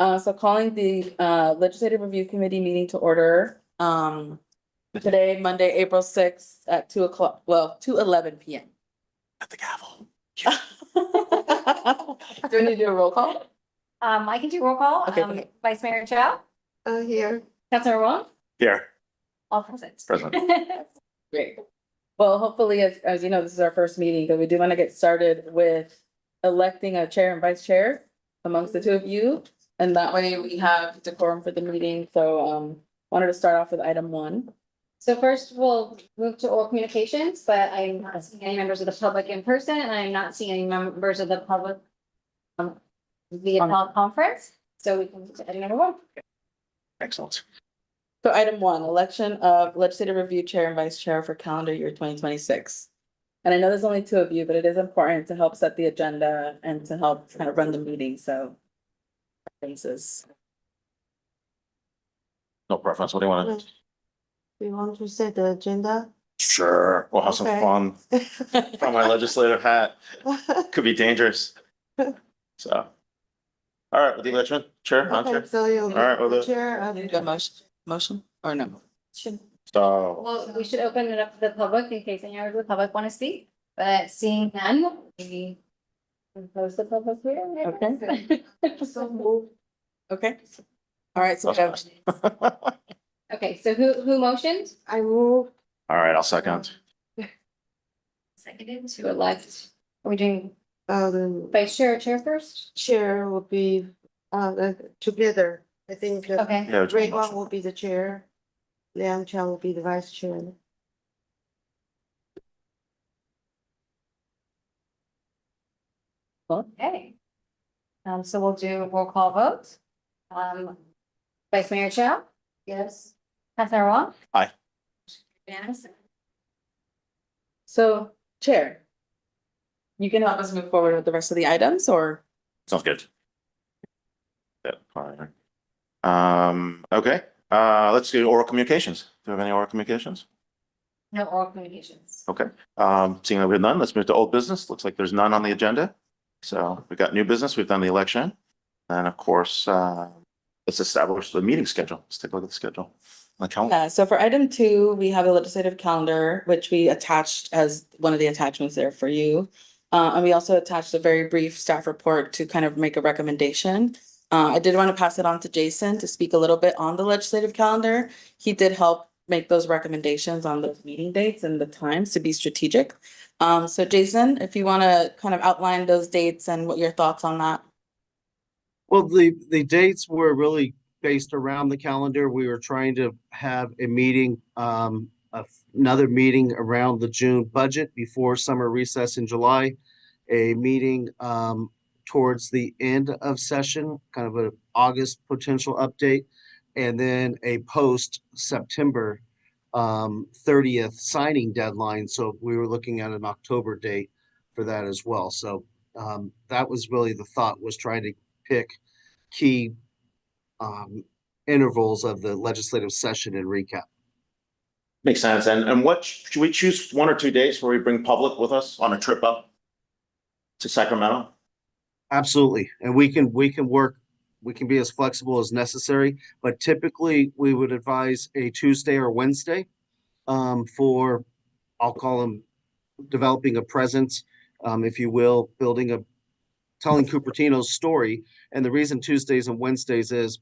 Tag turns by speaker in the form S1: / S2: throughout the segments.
S1: So calling the Legislative Review Committee meeting to order. Today, Monday, April 6th at 2:00, well, 2:11 p.m.
S2: At the gavel.
S1: Do we need to do a roll call?
S3: I can do roll call.
S1: Okay.
S3: Vice Mayor Chow,
S4: Here.
S3: Councilor Wong,
S2: Here,
S3: all present.
S2: present.
S1: Great. Well, hopefully, as you know, this is our first meeting, but we do want to get started with electing a chair and vice chair amongst the two of you. And that way we have decorum for the meeting. So wanted to start off with item 1.
S3: So first we'll move to oral communications, but I'm not seeing any members of the public in person and I'm not seeing any members of the public via teleconference. So we can move to item number 1.
S2: Excellent.
S1: So item 1, election of legislative review chair and vice chair for calendar year 2026. And I know there's only 2 of you, but it is important to help set the agenda and to help kind of run the meeting. So preferences.
S2: No preference. What do you want to?
S4: We want to set the agenda.
S2: Sure. We'll have some
S4: Okay.
S2: fun. From my legislative hat. Could be dangerous. So. All right, with the election, chair,
S4: Okay,
S2: non-chair.
S4: so you'll be
S2: All right, well,
S4: the
S2: the-
S4: chair of
S1: Do a motion or no?
S3: Should,
S2: So,
S3: well, we should open it up to the public in case any members of the public want to speak, but seeing none, we can close the public hearing. I
S1: Okay.
S3: guess.
S4: So move.
S1: Okay. All right, so we have
S2: all
S3: Okay, so who motioned?
S4: I move.
S2: right, I'll second.
S3: Seconded to elect. Are we doing
S4: The
S3: vice chair or chair first?
S4: chair will be together. I think the
S3: Okay.
S2: Yeah. which
S4: Ray
S2: one?
S4: Wang will be the chair. Liang Chao will be the vice chair.
S3: Okay. So we'll do a roll call vote. Vice Mayor Chow? Yes. Councilor Wong?
S2: Aye.
S3: Unanimous.
S1: so chair. You can help us move forward with the rest of the items or
S2: Sounds good. Yeah, fine. Okay, let's do oral communications. Do we have any oral communications?
S3: No oral communications.
S2: Okay, seeing that we have none, let's move to old business. Looks like there's none on the agenda. So we've got new business, we've done the election. And of course, let's establish the meeting schedule. Let's take a look at the schedule. On the calendar.
S1: yeah, so for item 2, we have a legislative calendar, which we attached as one of the attachments there for you. And we also attached a very brief staff report to kind of make a recommendation. I did want to pass it on to Jason to speak a little bit on the legislative calendar. He did help make those recommendations on those meeting dates and the times to be strategic. So Jason, if you want to kind of outline those dates and what your thoughts on that.
S5: Well, the dates were really based around the calendar. We were trying to have a meeting, another meeting around the June budget before summer recess in July, a meeting towards the end of session, kind of an August potential update, and then a post-September 30th signing deadline. So we were looking at an October date for that as well. So that was really the thought, was trying to pick key intervals of the legislative session and recap.
S2: Makes sense. And what, should we choose 1 or 2 days where we bring public with us on a trip up to Sacramento?
S5: Absolutely. And we can work, we can be as flexible as necessary, but typically we would advise a Tuesday or Wednesday for, I'll call them, developing a presence, if you will, telling Cupertino's story. And the reason Tuesdays and Wednesdays is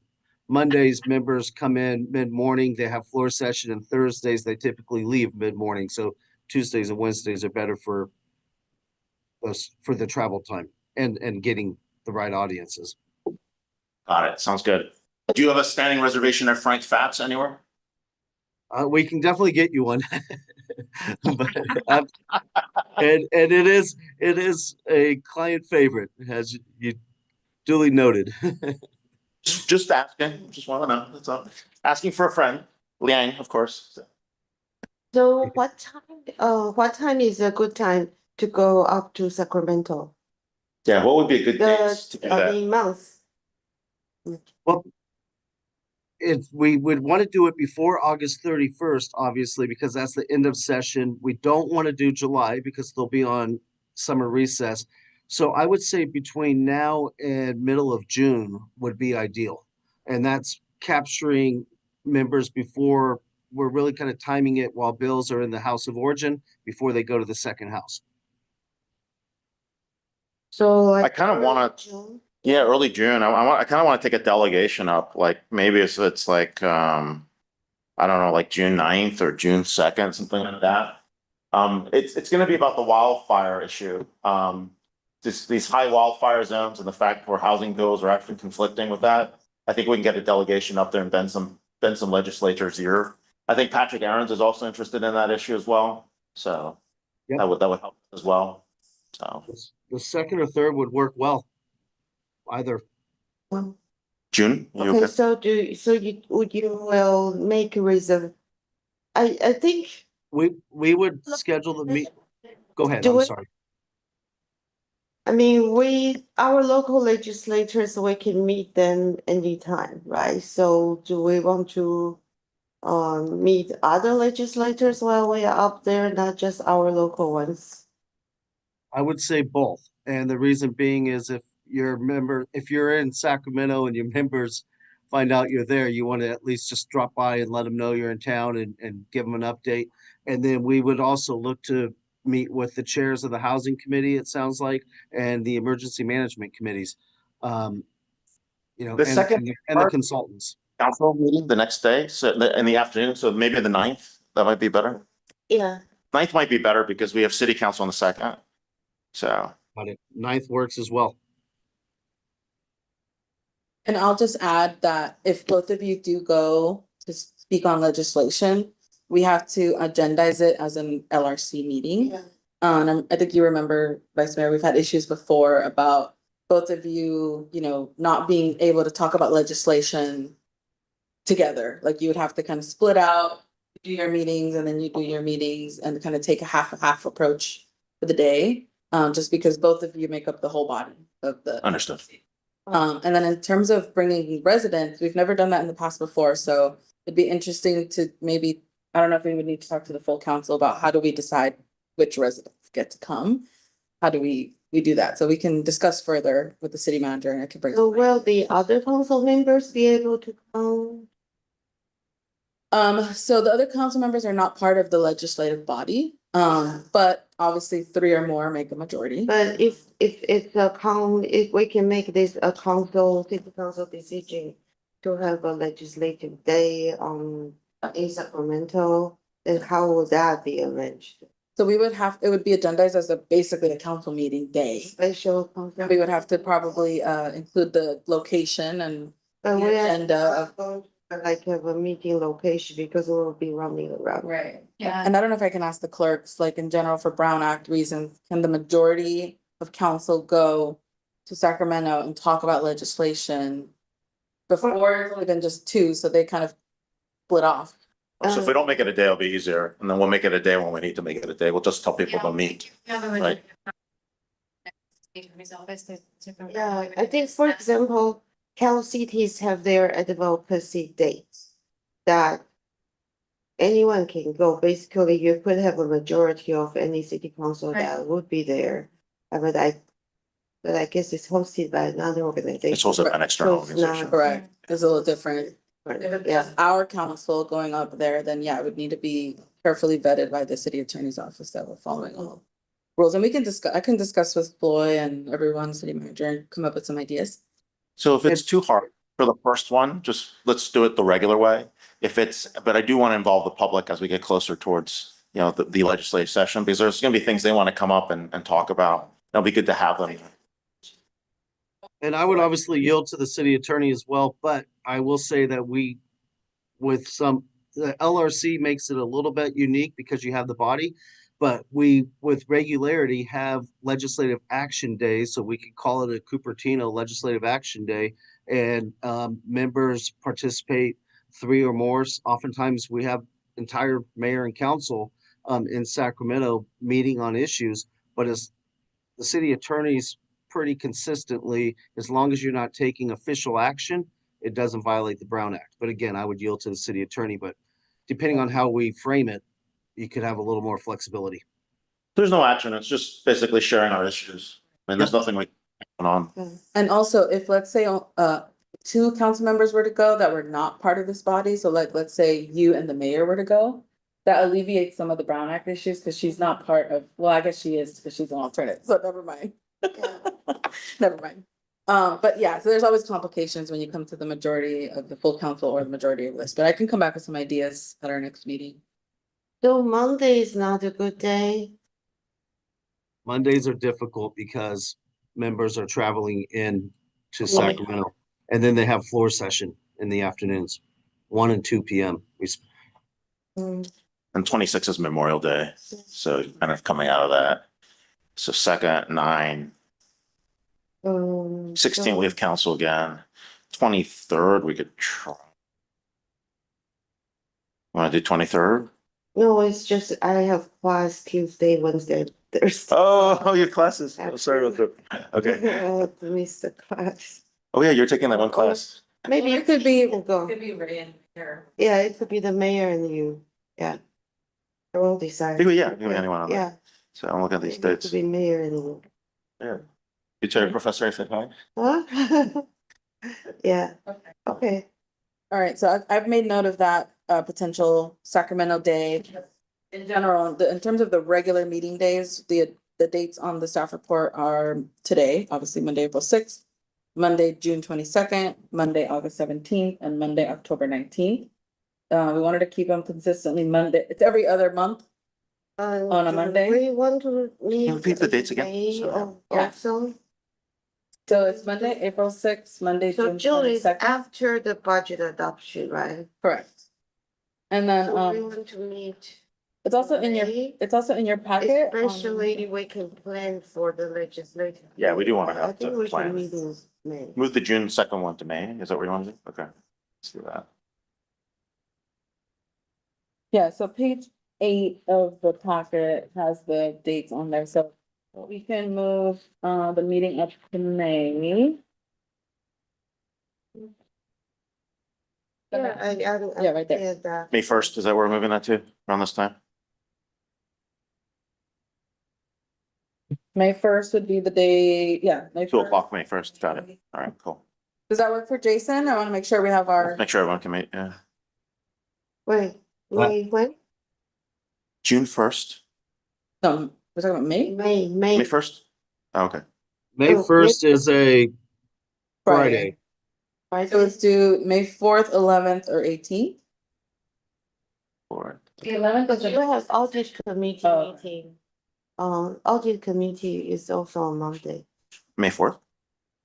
S5: Mondays, members come in mid-morning, they have floor session, and Thursdays, they typically leave mid-morning. So Tuesdays and Wednesdays are better for us, for the travel time and getting the right audiences.
S2: Got it. Sounds good. Do you have a standing reservation at Frank Fats anywhere?
S5: We can definitely get you one. But, and it is a client favorite, as you duly noted.
S2: Just asking. Just want to know. That's all. Asking for a friend. Liang, of course.
S4: So what time is a good time to go up to Sacramento?
S2: Yeah, what would be a good date to do
S4: The
S2: that?
S4: month.
S5: Well, if we would want to do it before August 31st, obviously, because that's the end of session. We don't want to do July because they'll be on summer recess. So I would say between now and middle of June would be ideal. And that's capturing members before we're really kind of timing it while bills are in the House of Origin before they go to the second house.
S4: So like.
S2: I kind of want to,
S4: June?
S2: yeah, early June. I kind of want to take a delegation up, like maybe it's like, I don't know, like June 9th or June 2nd, something like that. It's going to be about the wildfire issue. These high wildfire zones and the fact where housing bills are actually conflicting with that. I think we can get a delegation up there and bend some legislators' ear. I think Patrick Aaron's is also interested in that issue as well. So
S5: Yep.
S2: that would help as well. So
S5: The second or third would work well. Either.
S2: June, you
S4: Okay,
S2: okay?
S4: so you will make a reserve. I think.
S5: We would schedule the meet. Go ahead,
S4: Do
S5: I'm
S4: it-
S5: sorry.
S4: I mean, our local legislators, we can meet them anytime, right? So do we want to meet other legislators while we are up there, not just our local ones?
S5: I would say both. And the reason being is if you're in Sacramento and your members find out you're there, you want to at least just drop by and let them know you're in town and give them an update. And then we would also look to meet with the chairs of the housing committee, it sounds like, and the emergency management committees. Um,
S2: The second
S5: and the consultants.
S2: council meeting the next day, so in the afternoon, so maybe the 9th, that might be better.
S4: Yeah.
S2: 9th might be better because we have city council on the 2nd. So
S5: But ninth works as well.
S1: And I'll just add that if both of you do go to speak on legislation, we have to agendize it as an LRC meeting.
S4: Yeah.
S1: I think you remember, Vice Mayor, we've had issues before about both of you, not being able to talk about legislation together. Like you would have to kind of split out, do your meetings, and then you do your meetings and kind of take a half approach for the day. Just because both of you make up the whole body of the.
S2: Understood.
S1: And then in terms of bringing residents, we've never done that in the past before, so it'd be interesting to maybe, I don't know if we would need to talk to the full council about how do we decide which residents get to come? How do we do that? So we can discuss further with the city manager and I can bring.
S4: So will the other council members be able to come?
S1: So the other council members are not part of the legislative body, but obviously 3 or more make a majority.
S4: But if if we can make this a city council decision to have a legislative day in Sacramento, then how would that be arranged?
S1: So it would be agendized as basically a council meeting day.
S4: Special council?
S1: We would have to probably include the location and
S4: But we are
S1: agenda.
S4: like have a meeting location because we'll be running around.
S1: Right.
S3: Yeah.
S1: And I don't know if I can ask the clerks, like in general for Brown Act reasons, can the majority of council go to Sacramento and talk about legislation? Before it's only been just 2, so they kind of split off.
S2: So if we don't make it a day, it'll be easier. And then we'll make it a day when we need to make it a day. We'll just tell people to meet. Right.
S4: Yeah, I think, for example, Cal cities have their advocacy dates that anyone can go. Basically, you could have a majority of any city council that would be there. But I guess it's hosted by another organization.
S2: It's also an external
S4: So it's not
S2: organization.
S1: Correct. It's a little different. If it's
S4: Yeah.
S1: just our council going up there, then yeah, it would need to be carefully vetted by the city attorney's office that we're following all rules. And I can discuss with Floyd and everyone, city manager, and come up with some ideas.
S2: So if it's too hard for the first one, just let's do it the regular way. But I do want to involve the public as we get closer towards, the legislative session, because there's going to be things they want to come up and talk about. It'll be good to have them.
S5: And I would obviously yield to the city attorney as well, but I will say that the LRC makes it a little bit unique because you have the body, but we, with regularity, have legislative action days, so we could call it a Cupertino legislative action day, and members participate 3 or more. Oftentimes, we have entire mayor and council in Sacramento meeting on issues, but as the city attorneys pretty consistently, as long as you're not taking official action, it doesn't violate the Brown Act. But again, I would yield to the city attorney, but depending on how we frame it, you could have a little more flexibility.
S2: There's no action. It's just basically sharing our issues. I mean, there's nothing like going on.
S1: And also, if let's say, two council members were to go that were not part of this body, so like, let's say you and the mayor were to go. That alleviates some of the Brown Act issues, because she's not part of, well, I guess she is, because she's an alternate, so never mind. Never mind. But yeah, so there's always complications when you come to the majority of the full council or the majority of this, but I can come back with some ideas at our next meeting.
S4: So Monday is not a good day.
S5: Mondays are difficult because members are traveling in to
S2: Right.
S5: Sacramento. And then they have floor session in the afternoons, 1 and 2 PM.
S2: And 26 is Memorial Day, so kind of coming out of that. So 2nd, 9, 16, we have council again. 23rd, we could try. Want to do 23rd?
S4: No, it's just I have class Tuesday, Wednesday, Thursday.
S2: Oh, your classes. Oh, sorry about that. Okay.
S4: I have to miss the class.
S2: Oh, yeah, you're taking that one class.
S4: Maybe
S1: It could be,
S4: can go.
S1: could be Ray and here.
S4: Yeah, it could be the mayor and you. Yeah. I won't decide.
S2: Yeah, it could be anyone on that.
S4: Yeah.
S2: So I'm looking at these
S4: It could
S2: dates.
S4: be mayor and you.
S2: Yeah. You tell your professor I said hi?
S4: Huh? Yeah,
S1: Okay.
S4: okay.
S1: All right, so I've made note of that, potential Sacramento day. In general, in terms of the regular meeting days, the dates on the staff report are today, obviously Monday, April 6th, Monday, June 22nd, Monday, August 17th, and Monday, October 19th. We wanted to keep them consistently Monday, it's every other month. On a Monday?
S4: We want to meet.
S2: repeat the dates again?
S4: May
S2: Sorry.
S1: Yeah.
S4: Also,
S1: So it's Monday, April 6th, Monday,
S4: so
S1: June
S4: June is
S1: 22nd.
S4: after the budget adoption, right?
S1: Correct. And then,
S4: So we want to meet.
S1: it's also in your,
S4: May,
S1: it's also in your packet.
S4: especially we can plan for the legislative.
S2: Yeah, we do wanna have
S4: I think
S2: to
S4: we
S2: plan.
S4: can meet in May.
S2: Move the June 2nd one to May. Is that what you want to do? Okay. Let's do that.
S1: Yeah, so page 8 of the packet has the dates on there, so we can move the meeting up to May.
S4: Yeah, I.
S1: Yeah, right there.
S4: Yeah, that.
S2: May 1st, is that where we're moving that to around this time?
S1: May 1st would be the day, yeah. May
S2: 2
S1: 1st.
S2: o'clock, May 1st. Got it. All right, cool.
S1: Does that work for Jason? I want to make sure we have our,
S2: Make sure everyone can meet. Yeah.
S4: Wait,
S5: What?
S4: May, when?
S2: June 1st,
S1: no, we're talking about May?
S4: May.
S2: May 1st? Oh, okay.
S5: May
S4: Oh,
S5: 1st is a Friday.
S4: Right,
S1: So let's do May 4th, 11th, or 18th.
S2: Or
S3: The 11th is
S4: you have audit committee
S1: Oh.
S4: meeting. Audit committee is also on Monday.
S2: May 4th?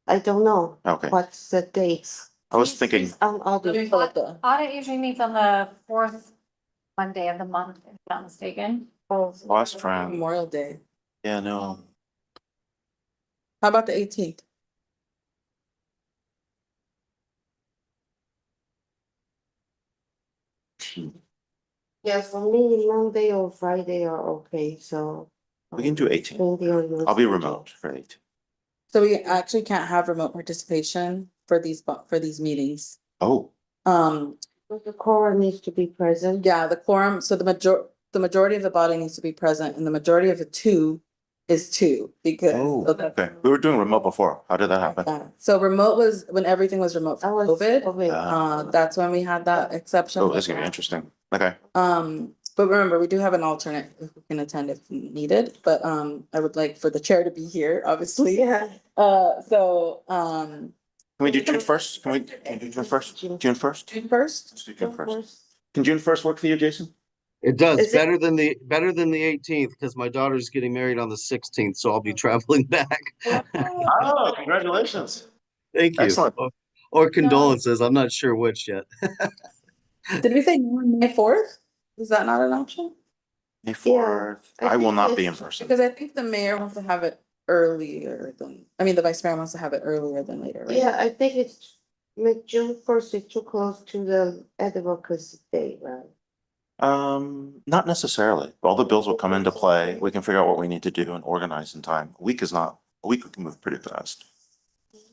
S4: I don't know
S2: Okay.
S4: what's the dates.
S2: I was
S4: This
S2: thinking-
S4: is On
S1: Let me
S4: audit.
S1: pull up the,
S3: Audit usually meets on the fourth Monday of the month, if I'm not mistaken.
S4: Oh,
S2: Last round.
S1: Memorial Day.
S2: Yeah, no.
S1: How about the 18th?
S4: yes, for me, Monday or Friday are okay, so.
S2: We can do 18.
S4: depending on your
S2: I'll be
S4: schedule.
S2: remote for 8.
S1: So we actually can't have remote participation for these meetings.
S2: Oh,
S4: But the quorum needs to be present.
S1: Yeah, the quorum, so the majority of the body needs to be present, and the majority of the two is 2, because.
S2: oh,
S1: so that's-
S2: okay. We were doing remote before. How did that happen?
S1: Yeah, so remote was when everything was remote
S4: That
S1: for
S4: was
S1: COVID.
S4: COVID.
S1: That's when we had that exception.
S2: Oh, this is gonna be interesting. Okay.
S1: But remember, we do have an alternate who can attend if needed, but I would like for the chair to be here, obviously.
S4: Yeah.
S2: Can we do June 1st? Can we do June 1st? June 1st?
S1: June 1st?
S2: Let's do June 1st. Can June 1st work for you, Jason?
S5: It does,
S4: Is it-
S5: better than the 18th, because my daughter's getting married on the 16th, so I'll be traveling back.
S2: Oh, congratulations.
S5: Thank you.
S2: Excellent.
S5: Or condolences, I'm not sure which yet.
S1: Did we say May 4th? Is that not an option?
S2: May 4th.
S4: I
S2: I will
S4: think
S2: not be in
S4: it's-
S2: person.
S1: Because I think the mayor wants to have it earlier than, I mean, the vice mayor wants to have it earlier than later, right?
S4: Yeah, I think it's June 1st is too close to the advocacy day, right?
S2: Not necessarily. All the bills will come into play. We can figure out what we need to do and organize in time. A week we can move pretty fast.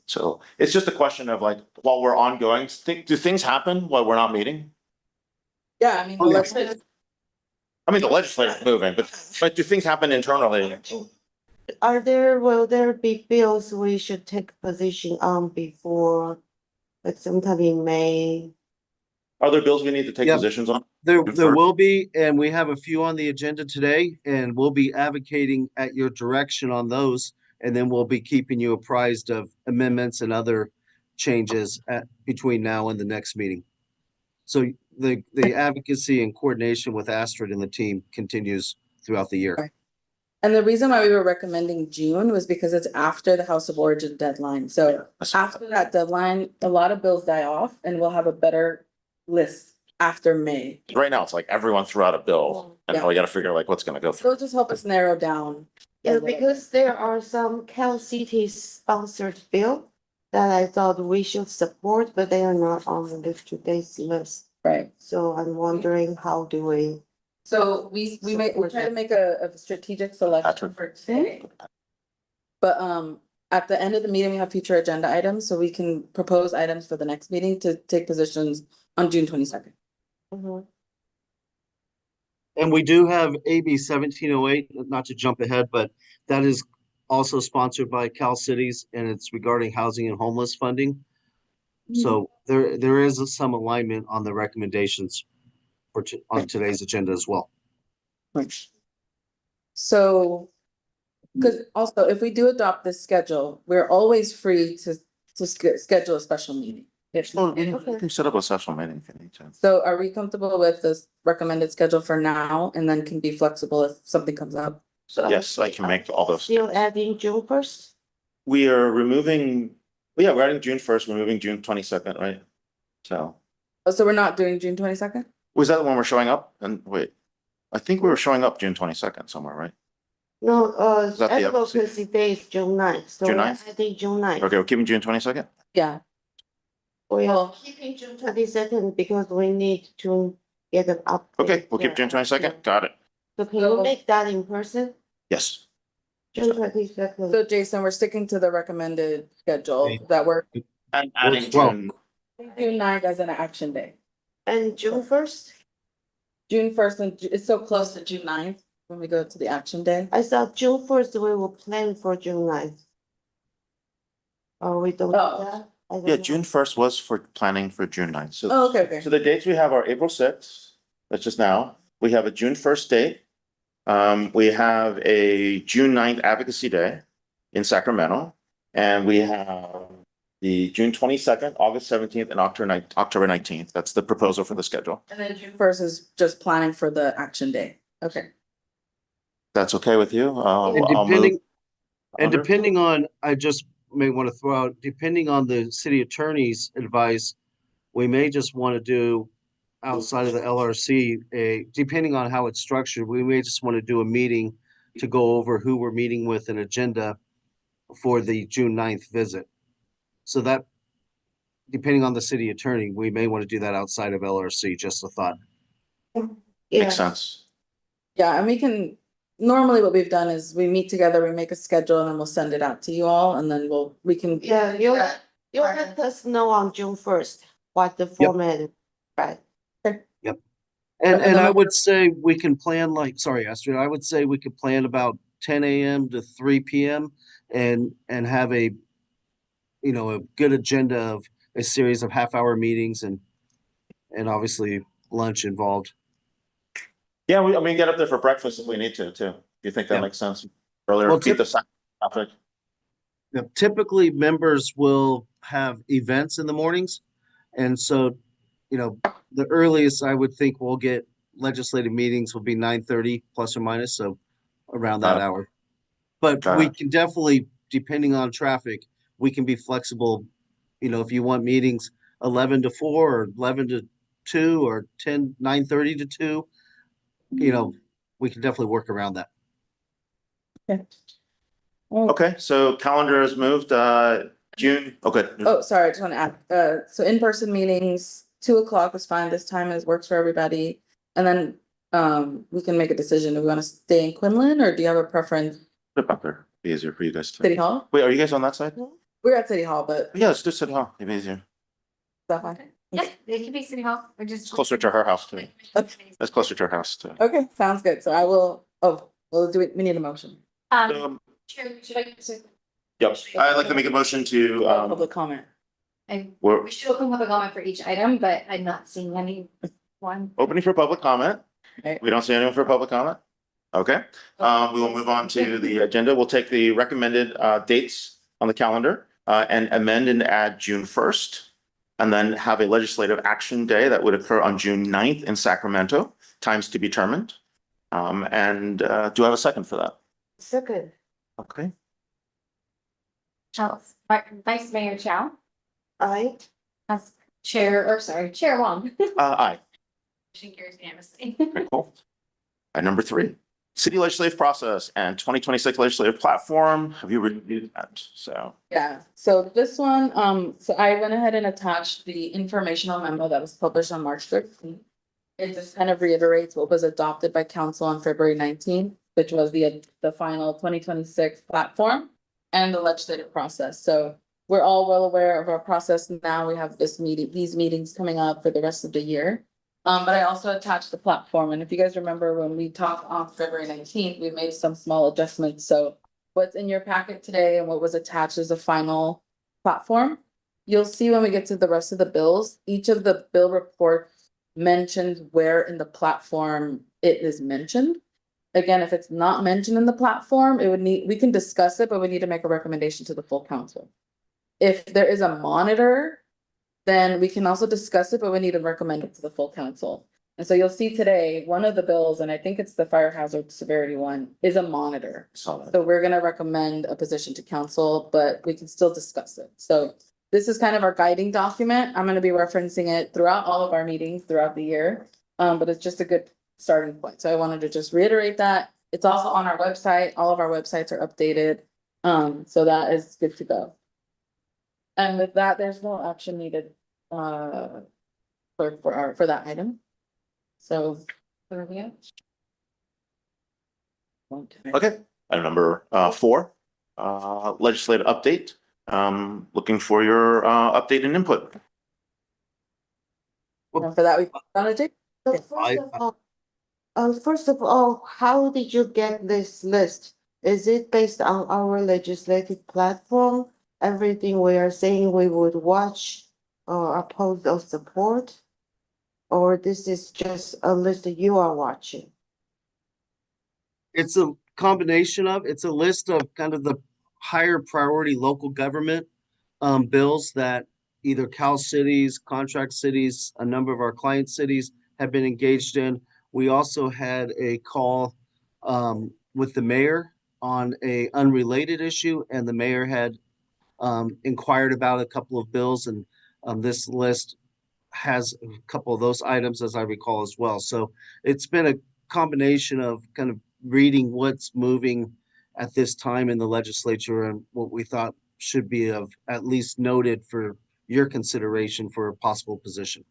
S2: So it's just a question of like, while we're ongoing, do things happen while we're not meeting?
S1: Yeah, I mean,
S5: Oh, yeah.
S1: let's,
S2: I mean, the legislature's moving, but do things happen internally?
S4: will there be bills we should take position on before, like sometime in May?
S2: Are there bills we need to take
S5: Yeah.
S2: positions on?
S5: There
S2: Confirm.
S5: will be, and we have a few on the agenda today, and we'll be advocating at your direction on those. And then we'll be keeping you apprised of amendments and other changes between now and the next meeting. So the advocacy and coordination with Astrid and the team continues throughout the year.
S1: And the reason why we were recommending June was because it's after the House of Origin deadline. So after that deadline, a lot of bills die off and we'll have a better list after May.
S2: Right now, it's like everyone threw out a bill and
S1: Yeah.
S2: we gotta figure like what's gonna go
S1: So
S2: through.
S1: it'll just help us narrow down. a
S4: Yeah,
S1: little
S4: because there are some Cal City sponsored bill that I thought we should support, but they are not on the today's list.
S1: bit. Right.
S4: So I'm wondering, how do we?
S1: So we try to make a strategic selection for today. But at the end of the meeting, we have future agenda items, so we can propose items for the next meeting to take positions on June 22nd.
S5: And we do have AB 1708, not to jump ahead, but that is also sponsored by Cal Cities, and it's regarding housing and homeless funding. So there is some alignment on the recommendations on today's agenda as well.
S1: So, because also if we do adopt this schedule, we're always free to schedule a special meeting.
S2: Well, you can set up a special meeting if you need to.
S1: So are we comfortable with this recommended schedule for now and then can be flexible if something comes up?
S2: Yes, I can make all those.
S4: Still adding June first?
S2: We are removing, yeah, we're adding June 1st, we're moving June 22nd, right? So,
S1: Oh, so we're not doing June 22nd?
S2: was that when we're showing up? And wait, I think we were showing up June 22nd somewhere, right?
S4: No,
S2: that the
S4: advocacy day is June 9th. So
S2: June
S4: we're
S2: 9th?
S4: adding June 9th.
S2: Okay, we're keeping June 22nd?
S1: Yeah.
S4: We are
S1: Well-
S4: keeping June 22nd because we need to get an update.
S2: Okay, we'll keep June 22nd. Got it.
S4: So can you make that in person?
S2: Yes.
S4: June 22nd.
S1: So Jason, we're sticking to the recommended schedule that we're
S2: And
S5: adding
S2: adding June,
S1: June 9th as an action day.
S4: And June 1st?
S1: June 1st, and it's so close to June 9th when we go to the action day.
S4: I thought June 1st we will plan for June 9th. Or we don't do
S1: Oh.
S4: that? I don't
S2: yeah,
S4: know.
S2: June 1st was for planning for June 9th. So,
S1: Oh, okay.
S2: so the dates we have are April 6th, that's just now. We have a June 1st date. We have a June 9th advocacy day in Sacramento. And we have the June 22nd, August 17th, and October 19th. That's the proposal for the schedule.
S1: And then June 1st is just planning for the action day. Okay.
S2: That's okay with you?
S5: And
S2: I'll move.
S5: depending on, I just may want to throw out, depending on the city attorney's advice, we may just want to do outside of the LRC, depending on how it's structured, we may just want to do a meeting to go over who we're meeting with, an agenda for the June 9th visit. So that, depending on the city attorney, we may want to do that outside of LRC, just a thought.
S4: Yeah.
S2: Makes sense.
S1: Yeah, and we can, normally what we've done is we meet together, we make a schedule and then we'll send it out to you all and then we can.
S4: Yeah, you'll let us know on June 1st what the format is, right?
S5: And I would say we can plan sorry, Astrid, I would say we could plan about 10 AM to 3 PM and have a good agenda of a series of half-hour meetings and obviously lunch involved.
S2: Yeah, I mean, get up there for breakfast if we need to, too. If you think that
S5: Yeah.
S2: makes sense. Earlier,
S5: Well,
S2: keep the traffic.
S5: Typically, members will have events in the mornings. And so, the earliest I would think we'll get legislative meetings will be 9:30 plus or minus, so around that
S2: Got it.
S5: hour. But
S2: Got
S5: we
S2: it.
S5: can definitely, depending on traffic, we can be flexible. If you want meetings 11 to 4 or 11 to 2 or 9:30 to 2, we can definitely work around that.
S2: Okay, so calendar is moved, June, okay.
S1: Oh, sorry, I just want to add, so in-person meetings, 2:00 is fine, this time it works for everybody. And then, we can make a decision, do we want to stay in Quinlan or do you have a preference?
S2: Flip up there, be easier for you guys
S1: City
S2: to.
S1: Hall?
S2: Wait, are you guys on that side?
S1: We're at City Hall, but is
S2: Yeah, let's do City Hall, it'd be easier.
S1: that fine?
S3: Yeah, it could be City Hall or just.
S2: It's closer to her house, too. That's closer to her house, too.
S1: Okay, sounds good, so we'll do it, we need a motion.
S3: Um, Chair, should I,
S2: Yep, I'd like to make a motion to,
S1: Public comment.
S2: we're
S3: we should open public comment for each item, but I'm not seeing anyone.
S2: opening for public comment.
S1: Right.
S2: We don't see anyone for public comment? Okay, we will move on to the agenda. We'll take the recommended dates on the calendar and amend and add June 1st. And then have a legislative action day that would occur on June 9th in Sacramento, times to be determined. And do I have a second for that?
S4: Second,
S2: Okay,
S3: Charles, Vice Mayor Chow,
S4: I,
S3: as Chair Wong.
S2: aye.
S3: Motion carries unanimously.
S2: Okay, cool. Number 3, city legislative process and 2026 legislative platform. Have you reviewed that? So,
S1: Yeah, so this one, so I went ahead and attached the informational memo that was published on March 13th. It just kind of reiterates what was adopted by council on February 19th, which was the final 2026 platform and the legislative process. So we're all well aware of our process now. We have these meetings coming up for the rest of the year. But I also attached the platform, and if you guys remember when we talked on February 19th, we made some small adjustments. So what's in your packet today and what was attached is a final platform. You'll see when we get to the rest of the bills, each of the bill reports mentions where in the platform it is mentioned. Again, if it's not mentioned in the platform, we can discuss it, but we need to make a recommendation to the full council. If there is a monitor, then we can also discuss it, but we need to recommend it to the full council. And so you'll see today, one of the bills, and I think it's the fire hazard severity one, is a monitor.
S2: saw that.
S1: So we're gonna recommend a position to council, but we can still discuss it. So this is kind of our guiding document. I'm gonna be referencing it throughout all of our meetings throughout the year. But it's just a good starting point. So I wanted to just reiterate that. It's also on our website. All of our websites are updated. So that is good to go. And with that, there's no action needed for that item. So. There we go.
S2: Okay, item number 4, legislative update. Looking for your update and input.
S1: And for that, we wanna take.
S4: so
S1: Yeah.
S4: first of all, how did you get this list? Is it based on our legislative platform? Everything we are saying we would watch or oppose or support? Or this is just a list that you are watching?
S5: It's a combination of, it's a list of kind of the higher priority local government bills that either Cal cities, contract cities, a number of our client cities have been engaged in. We also had a call with the mayor on a unrelated issue, and the mayor had inquired about a couple of bills, and this list has a couple of those items, as I recall, as well. So it's been a combination of kind of reading what's moving at this time in the legislature and what we thought should be of at least noted for your consideration for a possible position.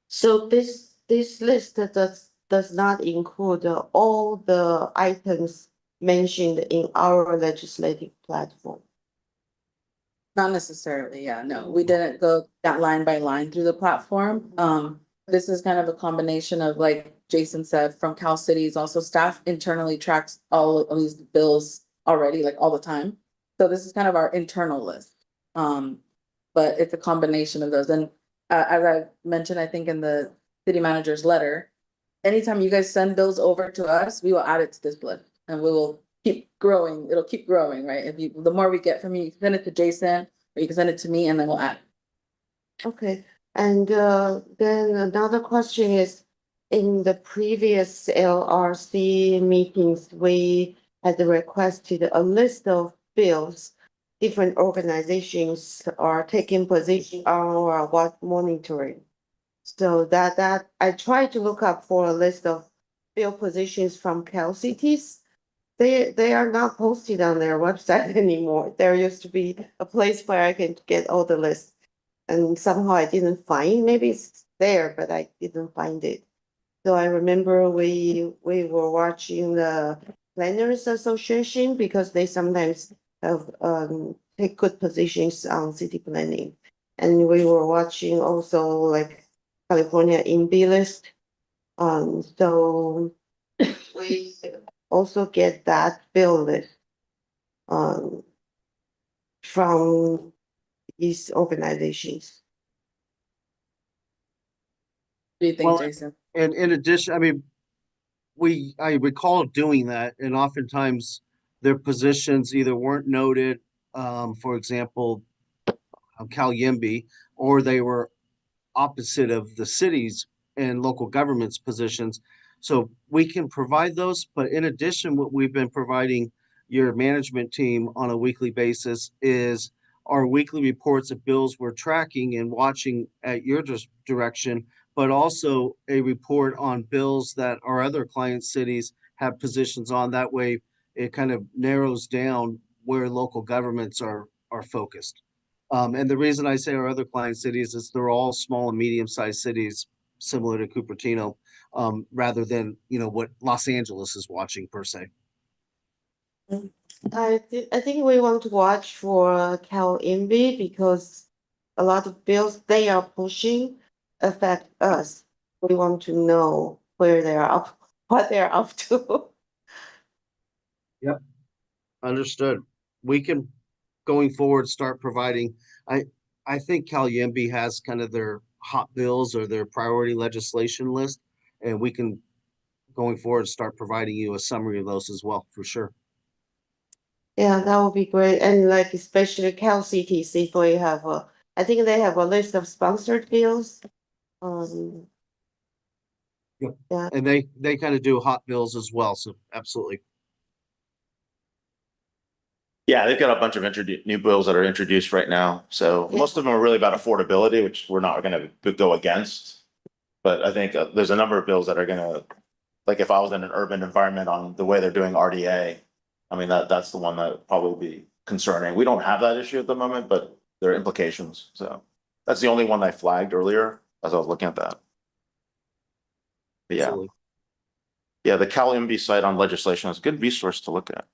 S4: So this list does not include all the items mentioned in our legislative platform.
S1: Not necessarily, yeah, no, we didn't go that line by line through the platform. This is kind of a combination of, like Jason said, from Cal Cities, also staff internally tracks all of these bills already, like all the time. So this is kind of our internal list. But it's a combination of those. And as I mentioned, I think in the city manager's letter, anytime you guys send bills over to us, we will add it to this list and we will keep growing. It'll keep growing, right? The more we get from you, you can send it to Jason or you can send it to me and then we'll add.
S4: Okay, and then another question is, in the previous LRC meetings, we had requested a list of bills. Different organizations are taking position on what monitoring. So that I tried to look up for a list of bill positions from Cal cities. They are not posted on their website anymore. There used to be a place where I can get all the lists. And somehow I didn't find, maybe it's there, but I didn't find it. So I remember we were watching the Planners Association because they sometimes have take good positions on city planning. And we were watching also like California INB list. So we also get that bill list. um, from these organizations.
S1: What do you think,
S5: Well,
S1: Jason?
S5: And in addition, I mean, I recall doing that, and oftentimes their positions either weren't noted, for example, Cal Yimby, or they were opposite of the cities and local governments positions. So we can provide those, but in addition, what we've been providing your management team on a weekly basis is our weekly reports of bills we're tracking and watching at your direction, but also a report on bills that our other client cities have positions on. That way, it kind of narrows down where local governments are focused. And the reason I say our other client cities is they're all small and medium-sized cities similar to Cupertino, rather than, what Los Angeles is watching per se.
S4: I think we want to watch for Cal Envy because a lot of bills they are pushing affect us. We want to know where they're up, what they're up to.
S5: Yep. Understood. We can, going forward, start providing, I, I think Cal Yimby has kind of their hot bills or their priority legislation list, and we can, going forward, start providing you a summary of those as well, for sure.
S4: Yeah, that would be great. And like especially Cal CTC, if we have I think they have a list of sponsored bills. Um,
S5: Yep.
S4: yeah,
S5: And they kind of do hot bills as well, so absolutely.
S2: Yeah, they've got a bunch of new bills that are introduced right now. So
S4: Yeah.
S2: most of them are really about affordability, which we're not going to go against. But I think there's a number of bills that are going to, like if I was in an urban environment on the way they're doing RDA, I mean, that's the one that would probably be concerning. We don't have that issue at the moment, but there are implications. So that's the only one I flagged earlier as I was looking at that. But yeah,
S5: Absolutely.
S2: yeah, the Cal MB site on legislation is a good resource to look at.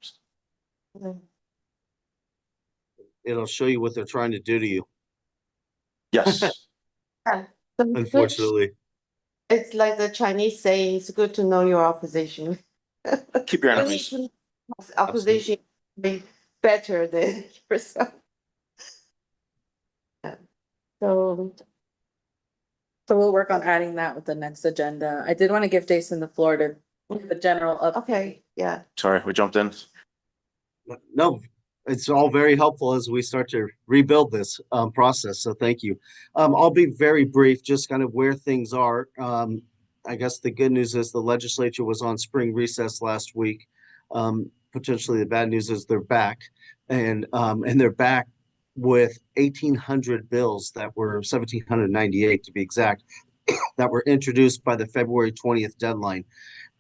S5: It'll show you what they're trying to do to you,
S2: Yes,
S4: yeah. So it's good.
S5: unfortunately.
S4: It's like the Chinese saying, it's good to know your opposition.
S2: keep your
S4: You need
S2: enemies.
S4: to know opposition be better than yourself. Yeah. So,
S1: So we'll work on adding that with the next agenda. I did want to give Jason the floor to give the general update.
S4: okay, yeah.
S2: Sorry, we jumped in.
S5: No, it's all very helpful as we start to rebuild this process. So thank you. I'll be very brief, just kind of where things are. I guess the good news is the legislature was on spring recess last week. Potentially the bad news is they're back, and they're back with 1,800 bills that were 1,798 to be exact, that were introduced by the February 20th deadline.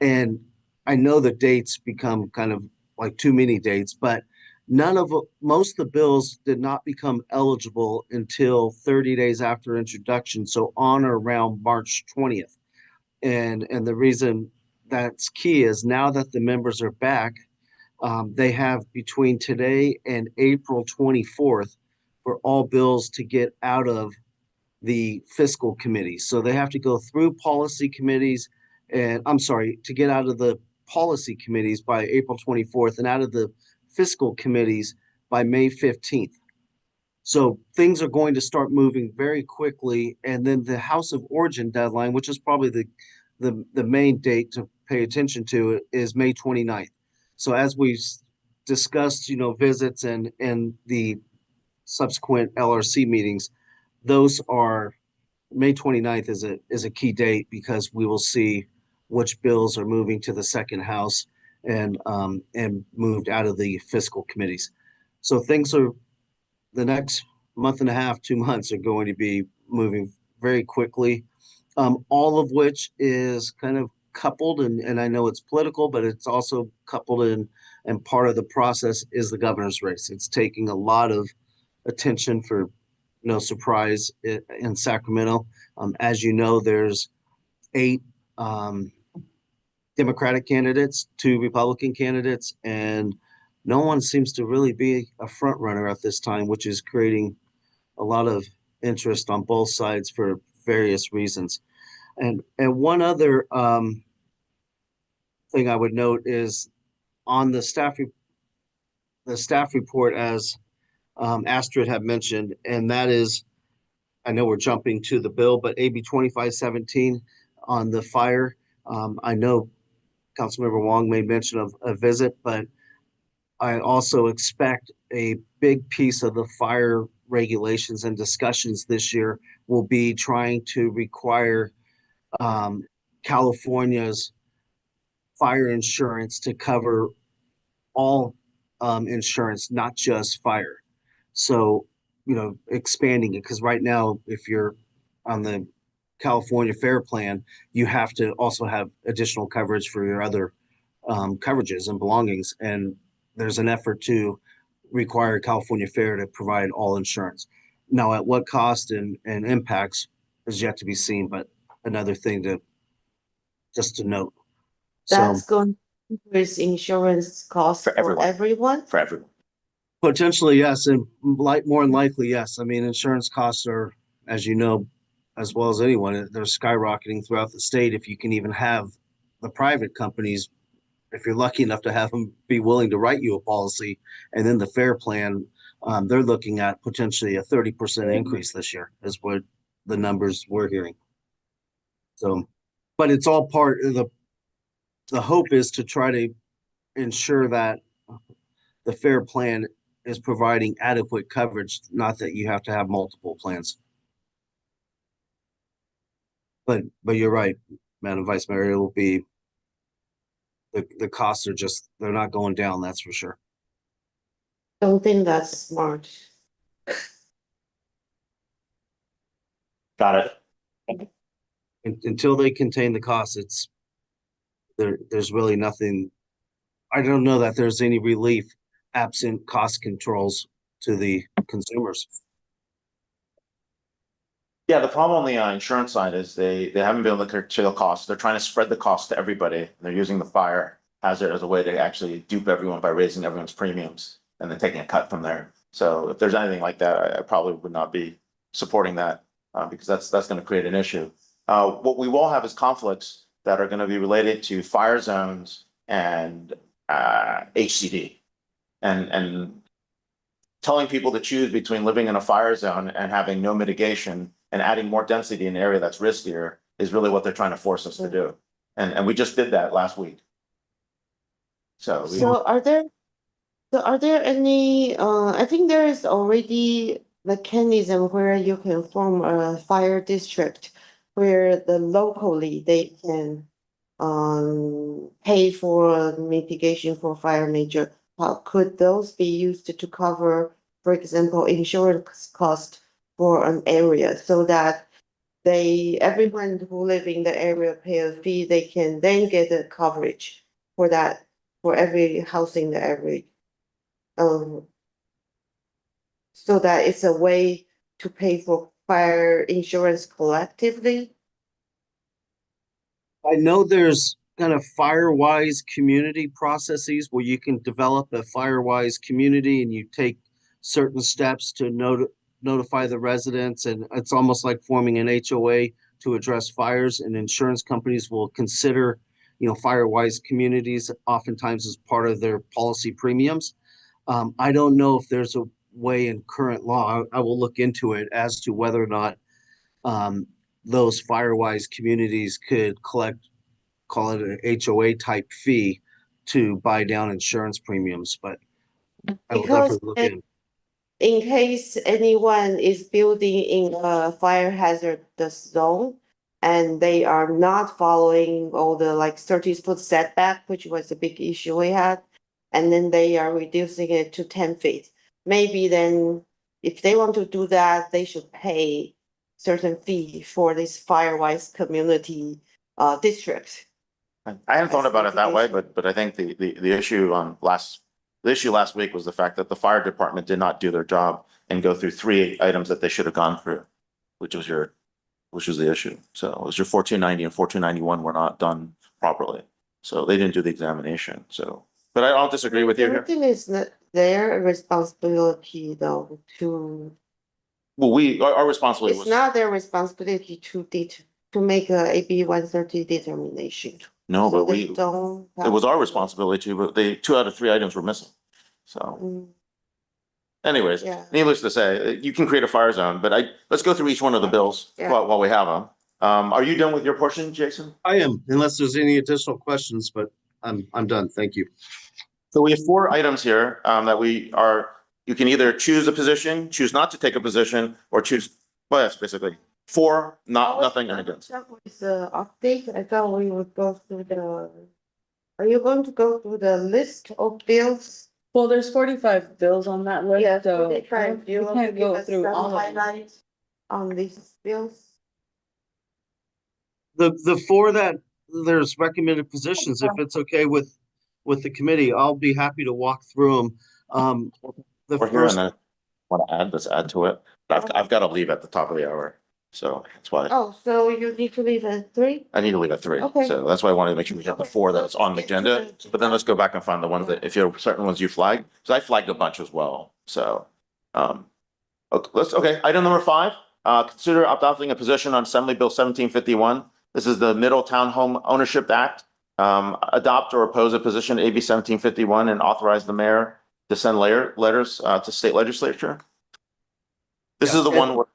S5: And I know the dates become kind of like too many dates, but most of the bills did not become eligible until 30 days after introduction, so on or around March 20th. And the reason that's key is now that the members are back, they have between today and April 24th for all bills to get out of the fiscal committee. So they have to go through policy committees, and I'm sorry, to get out of the policy committees by April 24th and out of the fiscal committees by May 15th. So things are going to start moving very quickly. And then the House of Origin deadline, which is probably the main date to pay attention to, is May 29th. So as we discussed, visits and the subsequent LRC meetings, those are May 29th is a key date because we will see which bills are moving to the second house and moved out of the fiscal committees. So things are, the next month and a half, 2 months, are going to be moving very quickly. All of which is kind of coupled, and I know it's political, but it's also coupled in, and part of the process is the governor's race. It's taking a lot of attention, for no surprise, in Sacramento. As you know, there's 8 Democratic candidates, 2 Republican candidates, and no one seems to really be a front runner at this time, which is creating a lot of interest on both sides for various reasons. And one other thing I would note is on the the staff report as Astrid had mentioned, and that is, I know we're jumping to the bill, but AB 2517 on the fire. I know Councilmember Wong made mention of a visit, but I also expect a big piece of the fire regulations and discussions this year will be trying to require California's fire insurance to cover all insurance, not just fire. So, expanding it, because right now, if you're on the California Fair Plan, you have to also have additional coverage for your other coverages and belongings. And there's an effort to require California Fair to provide all insurance. Now, at what cost and impacts is yet to be seen, but another thing to just to note. So
S4: That's going to increase insurance costs
S2: For
S4: for
S2: everyone.
S4: everyone?
S2: For everyone.
S5: potentially, yes, and more than likely, yes. I mean, insurance costs are, as you know, as well as anyone, they're skyrocketing throughout the state. If you can even have the private companies, if you're lucky enough to have them be willing to write you a policy, and then the fair plan, they're looking at potentially a 30% increase this year, is what the numbers we're hearing. So, but it's all part of the hope is to try to ensure that the fair plan is providing adequate coverage, not that you have to have multiple plans. But you're right, Madam Vice Mayor, it will be the costs are just, they're not going down, that's for sure.
S4: Don't think that's smart.
S2: Got it.
S5: Until they contain the costs, it's there's really nothing. I don't know that there's any relief absent cost controls to the consumers.
S2: Yeah, the problem on the insurance side is they haven't been able to curtail costs. They're trying to spread the cost to everybody. They're using the fire hazard as a way to actually dupe everyone by raising everyone's premiums and then taking a cut from there. So if there's anything like that, I probably would not be supporting that because that's going to create an issue. What we will have is conflicts that are going to be related to fire zones and HCD, and telling people to choose between living in a fire zone and having no mitigation and adding more density in an area that's riskier is really what they're trying to force us to do. And we just did that last week. So
S4: So are there any, I think there is already mechanism where you can form a fire district where the locally they can pay for mitigation for fire major. How could those be used to cover, for example, insurance cost for an area so that everyone who live in the area pay a fee, they can then get the coverage for that, for every house in the area. So that it's a way to pay for fire insurance collectively.
S5: I know there's kind of Firewise community processes where you can develop a Firewise community and you take certain steps to notify the residents, and it's almost like forming an HOA to address fires, and insurance companies will consider, Firewise communities oftentimes as part of their policy premiums. I don't know if there's a way in current law, I will look into it as to whether or not those Firewise communities could collect, call it an HOA type fee to buy down insurance premiums, but I will
S4: Because
S5: definitely look in.
S4: in case anyone is building in a fire hazardous zone and they are not following all the like 30-foot setback, which was a big issue we had, and then they are reducing it to 10 feet. Maybe then if they want to do that, they should pay certain fee for this Firewise community district.
S2: I hadn't thought
S4: As
S2: about it that way,
S4: mitigation.
S2: but I think the issue last week was the fact that the fire department did not do their job and go through 3 items that they should have gone through, which was the issue. So it was your 1490 and 1491 were not done properly. So they didn't do the examination. So, but I don't disagree with you
S4: I
S2: here.
S4: think it's not their responsibility though to,
S2: Well, our responsibility
S4: it's
S2: was,
S4: not their responsibility to make a AB 130 determination.
S2: no,
S4: So
S2: but
S4: they don't
S2: it was
S4: have
S2: our
S4: to-
S2: responsibility to, but 2 out of 3 items were missing. So
S4: Mm,
S2: anyways,
S4: Yeah.
S2: needless to say, you can create a fire zone, but let's go through each one of the bills
S4: Yeah.
S2: while we have them. Are you done with your portion, Jason?
S5: I am, unless there's any additional questions, but I'm done. Thank you.
S2: So we have 4 items here you can either choose a position, choose not to take a position, or choose, well, that's basically 4, nothing and against.
S4: That was the update. I thought we would go through are you going to go through the list of bills?
S1: Well, there's 45 bills on that list,
S4: Yeah,
S1: so
S4: 45.
S1: we
S4: You want to
S1: can't
S4: give
S1: go
S4: us
S1: through
S4: some
S1: all of them.
S4: highlights on these bills?
S5: The 4 that there's recommended positions, if it's okay with the committee, I'll be happy to walk through them. The
S2: We're here and
S5: first,
S2: then want to let's add to it. But I've got to leave at the top of the hour. So that's why
S4: Oh, so you need to leave at 3?
S2: I need to leave at 3.
S4: Okay.
S2: So that's why I wanted to make sure we have the 4 that's on the agenda. But then let's go back and find the ones that, if you're certain ones you flagged, because I flagged a bunch as well. So, okay, item number 5, consider adopting a position on Assembly Bill 1751. This is the Middle Town Home Ownership Act. Adopt or oppose a position AB 1751 and authorize the mayor to send letters to state legislature. This is the one where,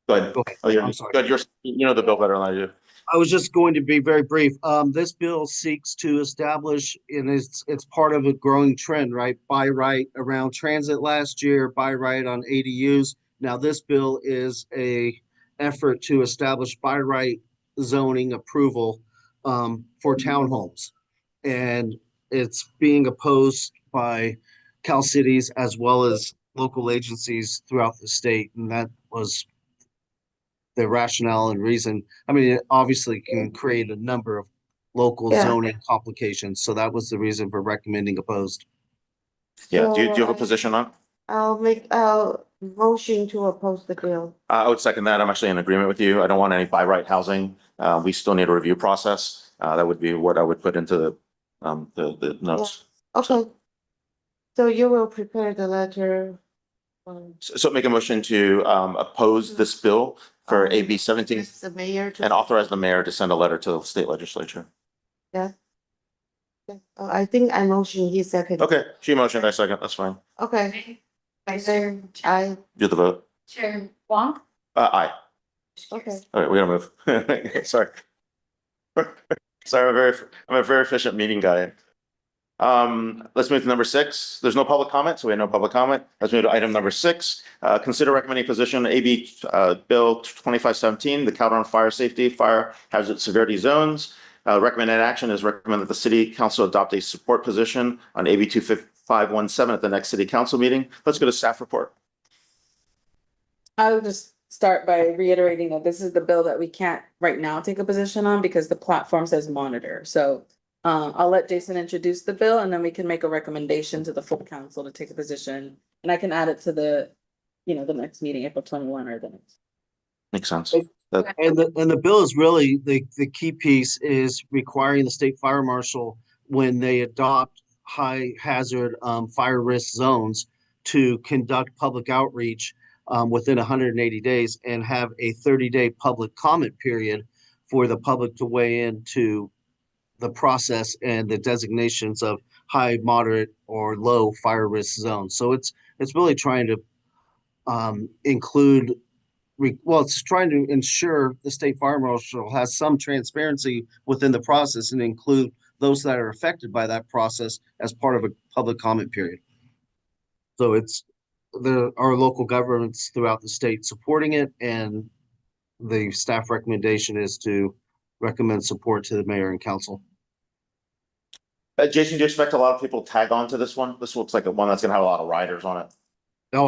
S2: go ahead.
S5: Go ahead.
S2: Oh, yeah,
S5: I'm sorry.
S2: good. You know the bill better than I do.
S5: I was just going to be very brief. This bill seeks to establish, and it's part of a growing trend, right? Buy right around transit last year, buy right on ADUs. Now, this bill is a effort to establish buy right zoning approval for townhomes. And it's being opposed by Cal Cities as well as local agencies throughout the state. And that was the rationale and reason. I mean, it obviously can create a number of local
S4: Yeah.
S5: zoning complications. So that was the reason for recommending opposed.
S2: Yeah, do you
S4: So
S2: have a position on?
S4: I'll make a motion to oppose the bill.
S2: I would second that. I'm actually in agreement with you. I don't want any by right housing. We still need a review process. That would be what I would put into the notes.
S4: Okay. So you will prepare the letter.
S2: So make a motion to oppose this bill for AB 17
S4: Ask the mayor to.
S2: and authorize the mayor to send a letter to the state legislature.
S4: Oh, I think I motion, he second.
S2: Okay, she motioned, I second, that's fine.
S4: Okay,
S3: Vice Chair.
S4: I,
S2: Do the vote.
S3: Chair Wong.
S2: Aye.
S4: okay.
S2: All right, we gotta move. Sorry. Sorry, I'm a very efficient meeting guy. Let's move to number 6. There's no public comment, so we have no public comment. Let's move to item number 6. Consider recommending position AB Bill 2517, the Calderon Fire Safety Fire Hazard Severity Zones. Recommended action is recommend that the city council adopt a support position on AB 2517 at the next city council meeting. Let's go to staff report.
S1: I would just start by reiterating that this is the bill that we can't right now take a position on because the platform says monitor. So I'll let Jason introduce the bill and then we can make a recommendation to the full council to take a position. And I can add it to the next meeting, April 21 or the next.
S2: Makes sense.
S5: And the bill is really, the key piece is requiring the state fire marshal, when they adopt high hazard fire risk zones, to conduct public outreach within 180 days and have a 30-day public comment period for the public to weigh into the process and the designations of high, moderate, or low fire risk zones. So it's really trying to include, it's trying to ensure the state fire marshal has some transparency within the process and include those that are affected by that process as part of a public comment period. So there are local governments throughout the state supporting it, and the staff recommendation is to recommend support to the mayor and council.
S2: Jason, do you expect a lot of people tag on to this one? This looks like one that's gonna have a lot of riders on it.
S5: No,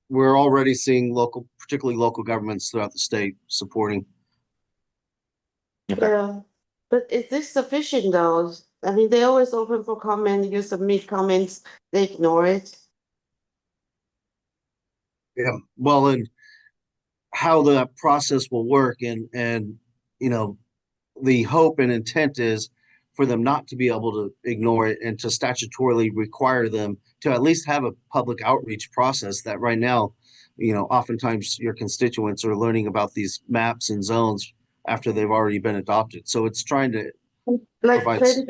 S5: we're already seeing particularly local governments throughout the state supporting.
S2: Okay.
S4: Yeah, but is this sufficient though? I mean, they always open for comment, you submit comments, they ignore it.
S5: Yeah, well, and how the process will work and the hope and intent is for them not to be able to ignore it and to statutorily require them to at least have a public outreach process that right now, oftentimes your constituents are learning about these maps and zones after they've already been adopted. So it's trying to
S4: Like
S5: provides-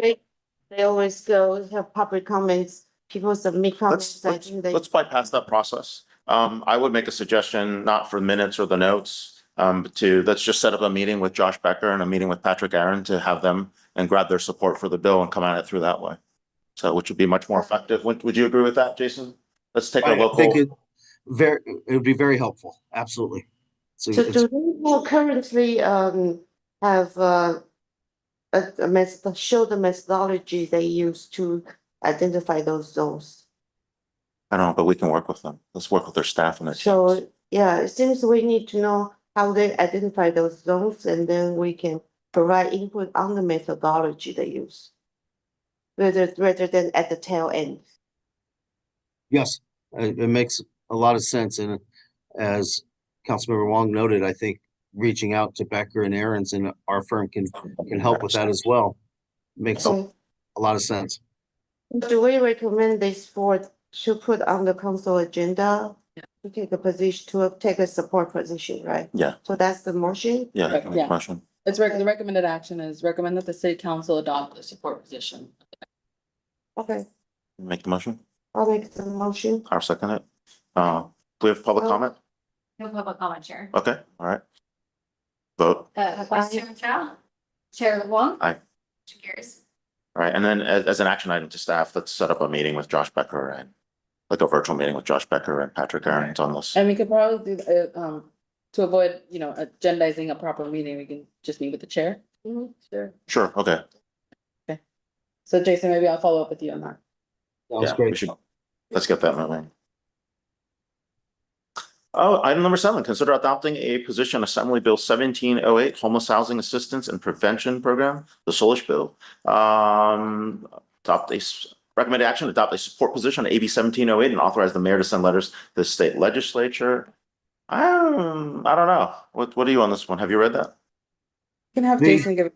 S4: they always go have public comments people submit comments, I think they.
S2: Let's bypass that process. I would make a suggestion, not for minutes or the notes, let's just set up a meeting with Josh Becker and a meeting with Patrick Aaron to have them and grab their support for the bill and come at it through that way. So, which would be much more effective. Would you agree with that, Jason? Let's take a
S5: I think
S2: local.
S5: it would be very helpful. Absolutely. So
S4: So
S5: it's,
S4: do we now currently have a method, show the methodology they use to identify those zones?
S2: I don't know, but we can work with them. Let's work with their staff and their teams.
S4: So, yeah, it seems we need to know how they identify those zones and then we can provide input on the methodology they use. Rather than at the tail end.
S5: yes, it makes a lot of sense. And as Councilmember Wong noted, I think reaching out to Becker and Aaron's and our firm can help with that as well. Makes a
S4: So,
S5: lot of sense.
S4: do we recommend this for, to put on the council agenda? To take a position, to take a support position, right?
S2: Yeah,
S4: So that's the motion?
S2: yeah,
S1: Right, yeah.
S2: motion.
S1: The recommended action is recommend that the city council adopt the support position.
S4: Okay,
S2: Make the motion.
S4: I'll make the motion.
S2: I'll second it. Do we have public
S4: Oh.
S2: comment?
S3: No public comment, Chair.
S2: Okay, all right. Vote.
S3: Vice Chair Chow, Chair Wong.
S2: Aye.
S3: Two years.
S2: All right, and then as an action item to staff, let's set up a meeting with Josh Becker and like a virtual meeting with Josh Becker and Patrick Aaron's on this.
S1: And we could probably do, to avoid, agendizing a proper meeting, we can just meet with the chair. Sure.
S2: Sure, okay.
S1: So Jason, maybe I'll follow up with you on that.
S5: Sounds
S2: Yeah,
S5: great.
S2: we should, let's get that moving. Oh, item number 7, consider adopting a position Assembly Bill 1708, Homeless Housing Assistance and Prevention Program, the Solish Bill. Recommended action, adopt a support position AB 1708 and authorize the mayor to send letters to the state legislature. I don't know. What are you on this one? Have you read that?
S1: You can have
S5: The-
S1: Jason give.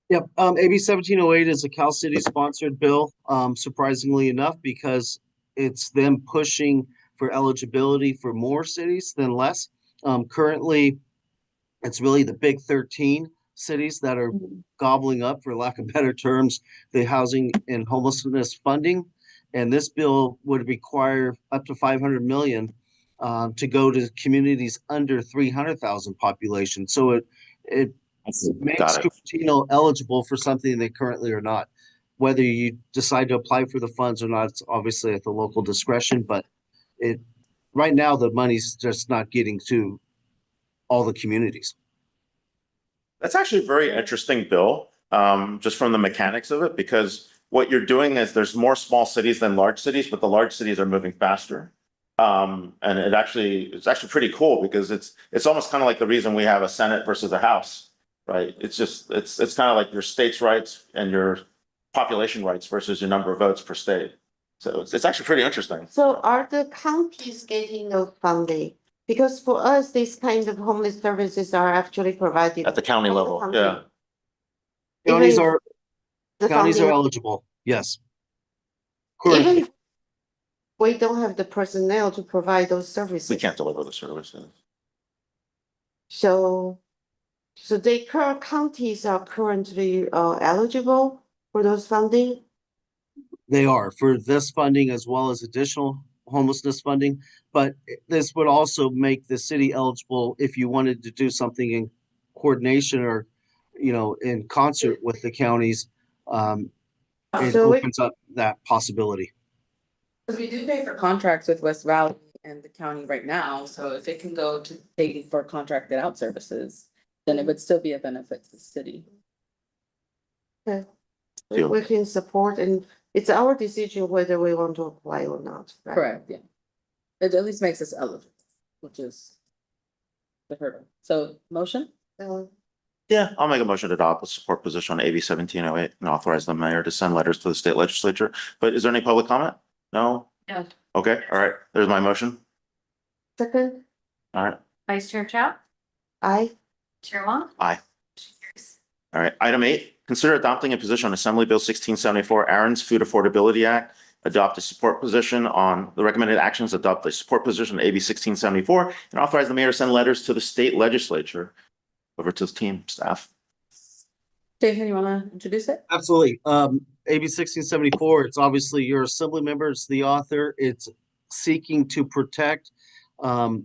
S5: Yep, AB 1708 is a Cal City sponsored bill, surprisingly enough, because it's them pushing for eligibility for more cities than less. Currently, it's really the big 13 cities that are gobbling up, for lack of better terms, the housing and homelessness funding. And this bill would require up to 500 million to go to communities under 300,000 population. So it makes
S2: Got it.
S5: Cupertino eligible for something they currently are not. Whether you decide to apply for the funds or not, it's obviously at the local discretion, but right now the money's just not getting to all the communities.
S2: That's actually a very interesting bill, just from the mechanics of it, because what you're doing is there's more small cities than large cities, but the large cities are moving faster. And it's actually pretty cool because it's almost kind of like the reason we have a Senate versus a House, right? It's kind of like your states' rights and your population rights versus your number of votes per state. So it's actually pretty interesting.
S4: So are the counties getting those funding? Because for us, these kind of homeless services are actually provided.
S2: At the county
S4: by the
S2: level,
S4: county.
S2: yeah.
S5: Counties
S4: Even
S5: are
S4: the
S5: Counties are
S4: funding-
S5: eligible, yes.
S4: Even
S5: Currently,
S4: if we don't have the personnel to provide those services.
S2: We can't deliver the services.
S4: So the current counties are currently eligible for those funding?
S5: they are for this funding as well as additional homelessness funding. But this would also make the city eligible if you wanted to do something in coordination or, in concert with the counties. It
S4: So
S5: opens up that possibility.
S1: Because we do pay for contracts with West Valley and the county right now, so if it can go to paying for contracted out services, then it would still be a benefit to the city.
S4: we can support, and it's our decision whether we want to apply or not, right?
S1: Correct, yeah. It at least makes us eligible, which is the hurdle. So motion?
S2: Yeah, I'll make a motion to adopt a support position on AB 1708 and authorize the mayor to send letters to the state legislature. But is there any public comment? No?
S3: No.
S2: Okay, all right. There's my motion.
S4: Second,
S2: All right,
S3: Vice Chair Chow,
S4: I,
S3: Chair Wong.
S2: Aye.
S3: Two years.
S2: all right. Item 8, consider adopting a position on Assembly Bill 1674, Aaron's Food Affordability Act. Adopt a support position on the recommended actions, adopt a support position AB 1674 and authorize the mayor to send letters to the state legislature. Over to the team, staff.
S1: Jason, you wanna introduce it?
S5: Absolutely. AB 1674, it's obviously your assembly member, it's the author, it's seeking to protect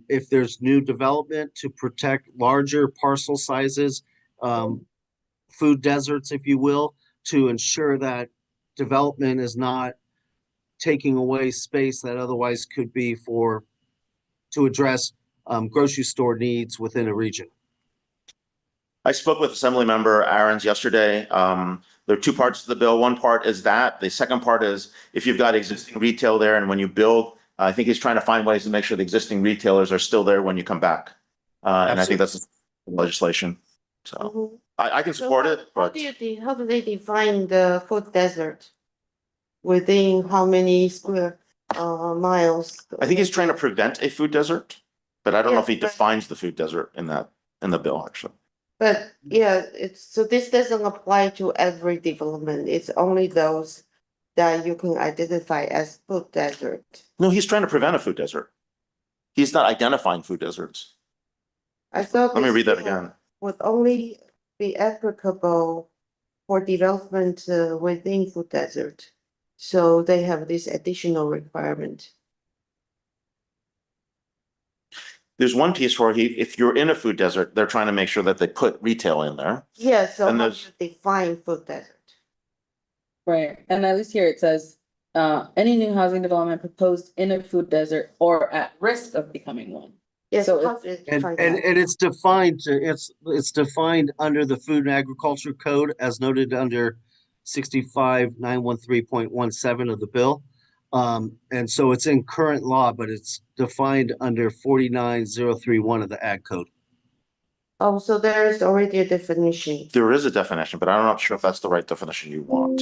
S5: if there's new development, to protect larger parcel sizes, food deserts, if you will, to ensure that development is not taking away space that otherwise could be to address grocery store needs within a region.
S2: I spoke with Assemblymember Aaron's yesterday. There are two parts to the bill. One part is that. The second part is if you've got existing retail there and when you build, I think he's trying to find ways to make sure the existing retailers are still there when you come back. And I think that's legislation. So
S4: Mhm.
S2: I can
S4: So
S2: support it, but
S4: how do they define the food desert? Within how many square miles?
S2: I think he's trying to prevent a food desert, but I don't know if he
S4: Yes, but-
S2: defines the food desert in the bill, actually.
S4: But yeah, so this doesn't apply to every development. It's only those that you can identify as food desert.
S2: No, he's trying to prevent a food desert. He's not identifying food deserts.
S4: I thought
S2: Let me
S4: this
S2: read that
S4: bill
S2: again.
S4: would only be applicable for development within food desert. So they have this additional requirement.
S2: There's one piece where if you're in a food desert, they're trying to make sure that they put retail in there.
S4: Yeah, so
S2: And
S4: how do
S2: there's-
S4: you define food desert?
S1: Right, and at least here it says, any new housing development proposed in a food desert or at risk of becoming one.
S4: Yes,
S1: So
S4: how do you
S5: And,
S4: define
S5: and,
S4: that?
S5: and it's defined, it's defined under the Food and Agriculture Code as noted under 65-913.17 of the bill. And so it's in current law, but it's defined under 49-031 of the Ag Code.
S4: Oh, so there is already a definition.
S2: There is a definition, but I'm not sure if that's the right definition you want.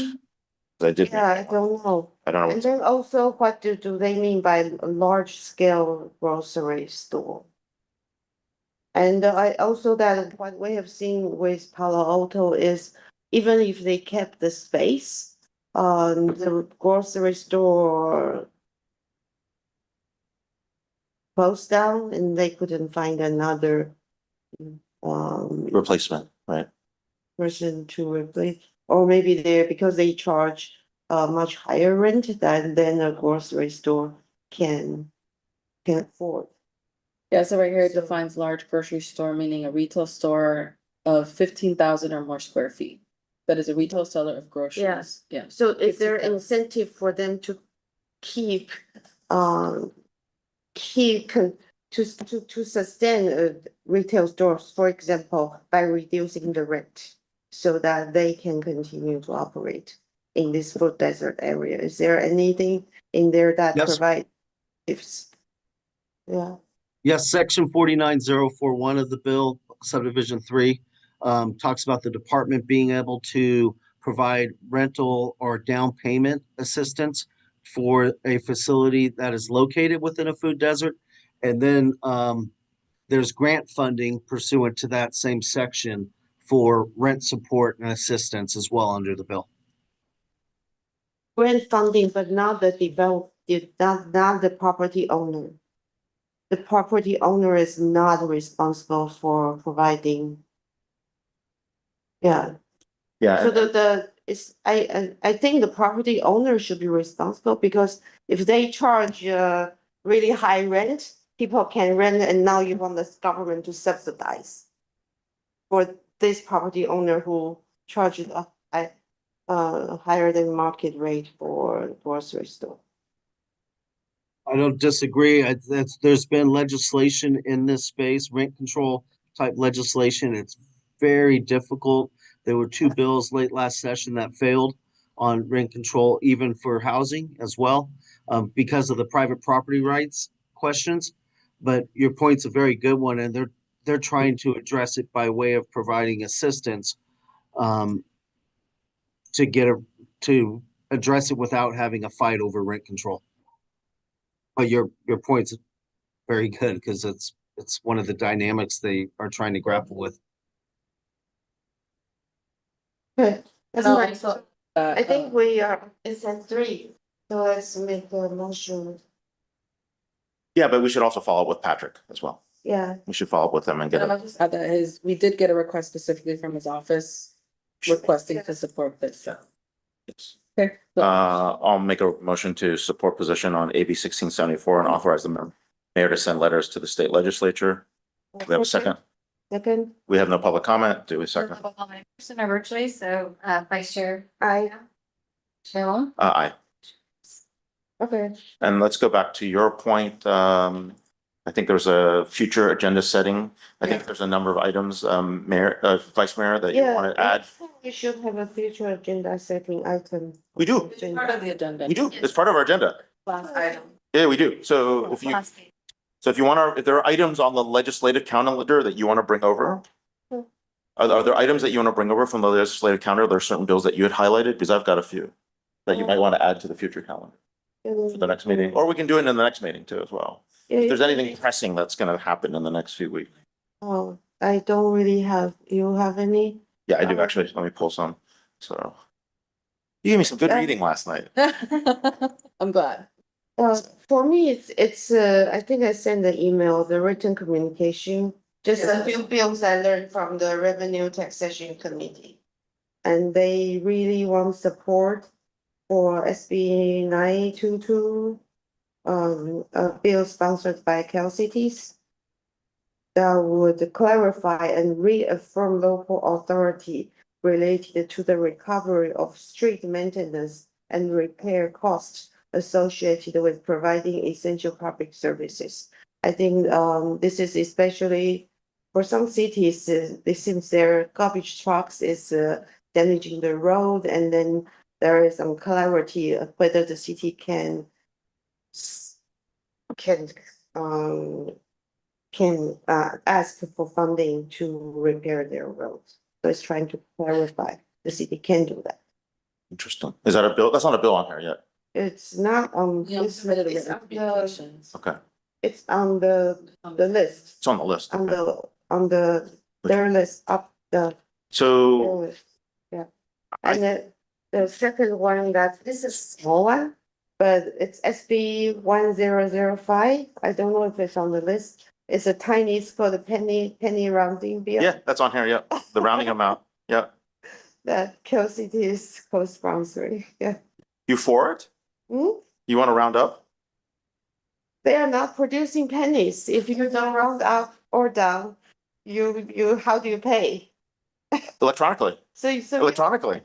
S2: I did.
S4: Yeah, I don't know.
S2: I don't know.
S4: And then also, what do they mean by a large scale grocery store? And I also that what we have seen with Palo Alto is even if they kept the space, the grocery store closed down and they couldn't find another
S2: Replacement, right?
S4: person to replace, or maybe they're because they charge much higher rent than a grocery store can afford.
S1: Yeah, so right here it
S4: So-
S1: defines large grocery store, meaning a retail store of 15,000 or more square feet. That is a retail seller of groceries. Yeah.
S4: So is there
S1: 50,000.
S4: incentive for them to keep um to sustain retail stores, for example, by reducing the rent so that they can continue to operate in this food desert area? Is there anything in there that
S5: Yes.
S4: provide ifs? Yeah.
S5: Yes, section 49041 of the bill, subdivision 3, talks about the department being able to provide rental or down payment assistance for a facility that is located within a food desert. And then there's grant funding pursuant to that same section for rent support and assistance as well under the bill.
S4: Grant funding, but not not the property owner. The property owner is not responsible for providing. Yeah,
S2: Yeah.
S4: so I think the property owner should be responsible because if they charge really high rent, people can rent and now you want the government to subsidize. For this property owner who charges higher than market rate for grocery store.
S5: I don't disagree. There's been legislation in this space, rent control type legislation. It's very difficult. There were two bills late last session that failed on rent control, even for housing as well, because of the private property rights questions. But your point's a very good one, and they're trying to address it by way of providing assistance to address it without having a fight over rent control. But your point's very good because it's one of the dynamics they are trying to grapple with.
S4: Okay, that's
S1: No,
S4: right.
S1: so,
S4: I think we are, it's at 3, so let's make a motion.
S2: Yeah, but we should also follow up with Patrick as well.
S4: Yeah,
S2: We should follow up with him and get
S1: And
S2: a,
S1: I'll just add that we did get a request specifically from his office requesting to support this, so.
S2: yes.
S1: Okay.
S2: I'll make a motion to support position on AB 1674 and authorize the mayor to send letters to the state legislature. Do we have a second?
S4: Second,
S2: We have no public comment. Do we second?
S3: Person or virtually, so Vice Chair
S4: I,
S3: Shalom.
S2: Aye.
S4: okay,
S2: And let's go back to your point. I think there's a future agenda setting. I think there's a number of items, Mayor, Vice Mayor, that you
S4: yeah.
S2: want to add.
S4: We should have a future agenda setting item.
S2: We do.
S1: It's part of the agenda.
S2: We do. It's part of our agenda.
S1: Last item.
S2: Yeah, we do. So if you, so if you want to, if there are items on the legislative calendar that you want to bring over, are there items that you want to bring over from the legislative calendar? There are certain bills that you had highlighted, because I've got a few that you might want to add to the future calendar for the next meeting, or we can do it in the next meeting too as well. If there's anything pressing that's going to happen in the next few weeks.
S4: Oh, I don't really have, you have any?
S2: Yeah, I do actually. Let me pull some. So you gave me some good reading last night.
S1: I'm glad.
S4: For me, I think I sent the email, the written communication, just a few bills I learned from the Revenue Taxation Committee. And they really want support for SB 922, a bill sponsored by Cal Cities that would clarify and reaffirm local authority related to the recovery of street maintenance and repair costs associated with providing essential public services. I think this is especially for some cities, it seems their garbage trucks is damaging the road, and then there is some clarity of whether the city can ask for funding to repair their roads. So it's trying to clarify the city can do that.
S2: Interesting. Is that a bill? That's not a bill on here yet.
S4: It's not on
S1: You know,
S4: this,
S1: submitted a
S4: it's
S1: written
S4: on the,
S1: communications.
S2: Okay.
S4: it's on the list,
S2: It's on the list.
S4: on
S2: Okay.
S4: their list, up their
S2: So
S4: list. Yeah. And the second one, this is small one, but it's SB 1005. I don't know if it's on the list. It's a tiny, it's called a penny rounding bill.
S2: yeah, that's on here. Yeah. The rounding amount. Yeah.
S4: That Cal City is co-sponsoring, yeah.
S2: You for it?
S4: Hmm?
S2: You want to round up?
S4: They are not producing pennies. If you don't round up or down, how do you pay?
S2: Electronically.
S4: So.
S2: Electronically.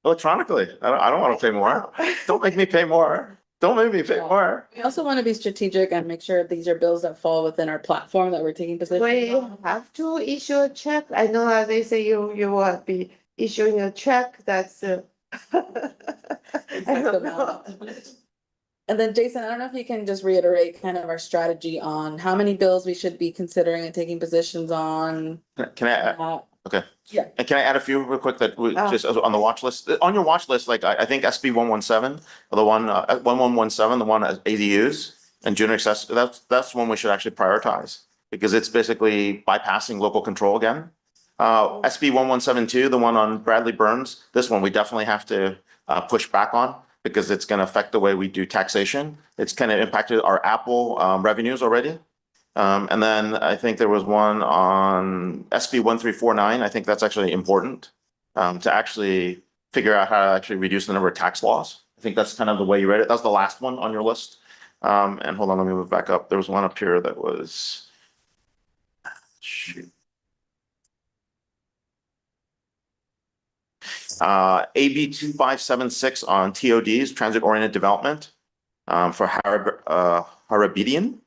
S2: I don't want to pay more. Don't make me pay more. Don't make me pay more.
S1: We also want to be strategic and make sure these are bills that fall within our platform that we're taking
S4: We
S1: positions on.
S4: have to issue a check. I know that they say you will be issuing a check that's I don't know.
S1: And then Jason, I don't know if you can just reiterate kind of our strategy on how many bills we should be considering and taking positions on.
S2: Can I add? Okay.
S1: Yeah.
S2: And can I add a few real quick that we
S4: Oh.
S2: just on the watch list? On your watch list, like I think SB 117, the one 1117, the one as ADUs and junior access, that's one we should actually prioritize because it's basically bypassing local control again. SB 1172, the one on Bradley Burns, this one we definitely have to push back on because it's going to affect the way we do taxation. It's kind of impacted our Apple revenues already. And then I think there was one on SB 1349. I think that's actually important to actually figure out how to actually reduce the number of tax laws. I think that's kind of the way you read it. That's the last one on your list. And hold on, let me move back up. There was one up here that was, shoot. AB 2576 on TODs, transit oriented development for Harabedian.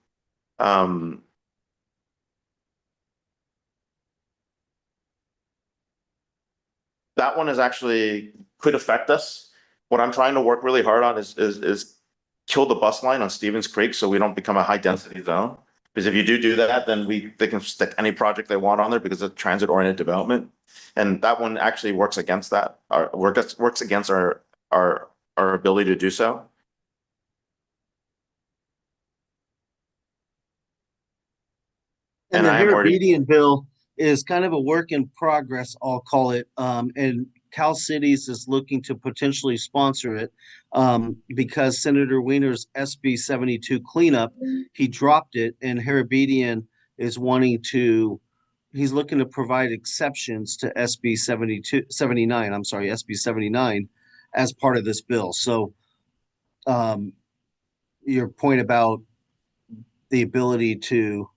S2: That one is actually could affect us. What I'm trying to work really hard on is kill the bus line on Stevens Creek so we don't become a high density zone. Because if you do that, then they can stick any project they want on there because of transit oriented development. And that one actually works against that, or works against our ability to do so.
S5: And the
S2: I am already-
S5: Harabedian bill is kind of a work in progress, I'll call it. And Cal Cities is looking to potentially sponsor it because Senator Wiener's SB 72 cleanup, he dropped it, and Harabedian is he's looking to provide exceptions to SB 79, SB 79. as part of this bill. So your point about the ability to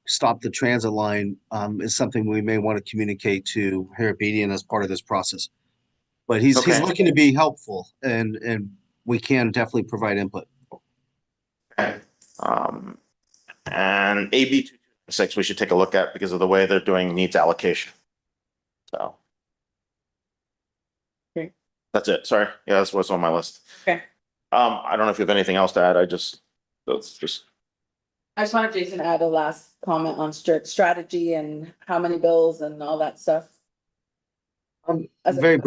S5: stop the transit line is something we may want to communicate to Harabedian as part of this process. But he's
S2: Okay.
S5: looking to be helpful, and we can definitely provide input.
S2: Okay. And AB 226, we should take a look at because of the way they're doing needs allocation. So.
S1: Okay.
S2: That's it. Sorry. Yeah, that's what's on my list.
S1: Okay.
S2: I don't know if you have anything else to add. That's just.
S1: I just wanted Jason to add a last comment on strategy and how many bills and all that stuff. As a-
S5: Very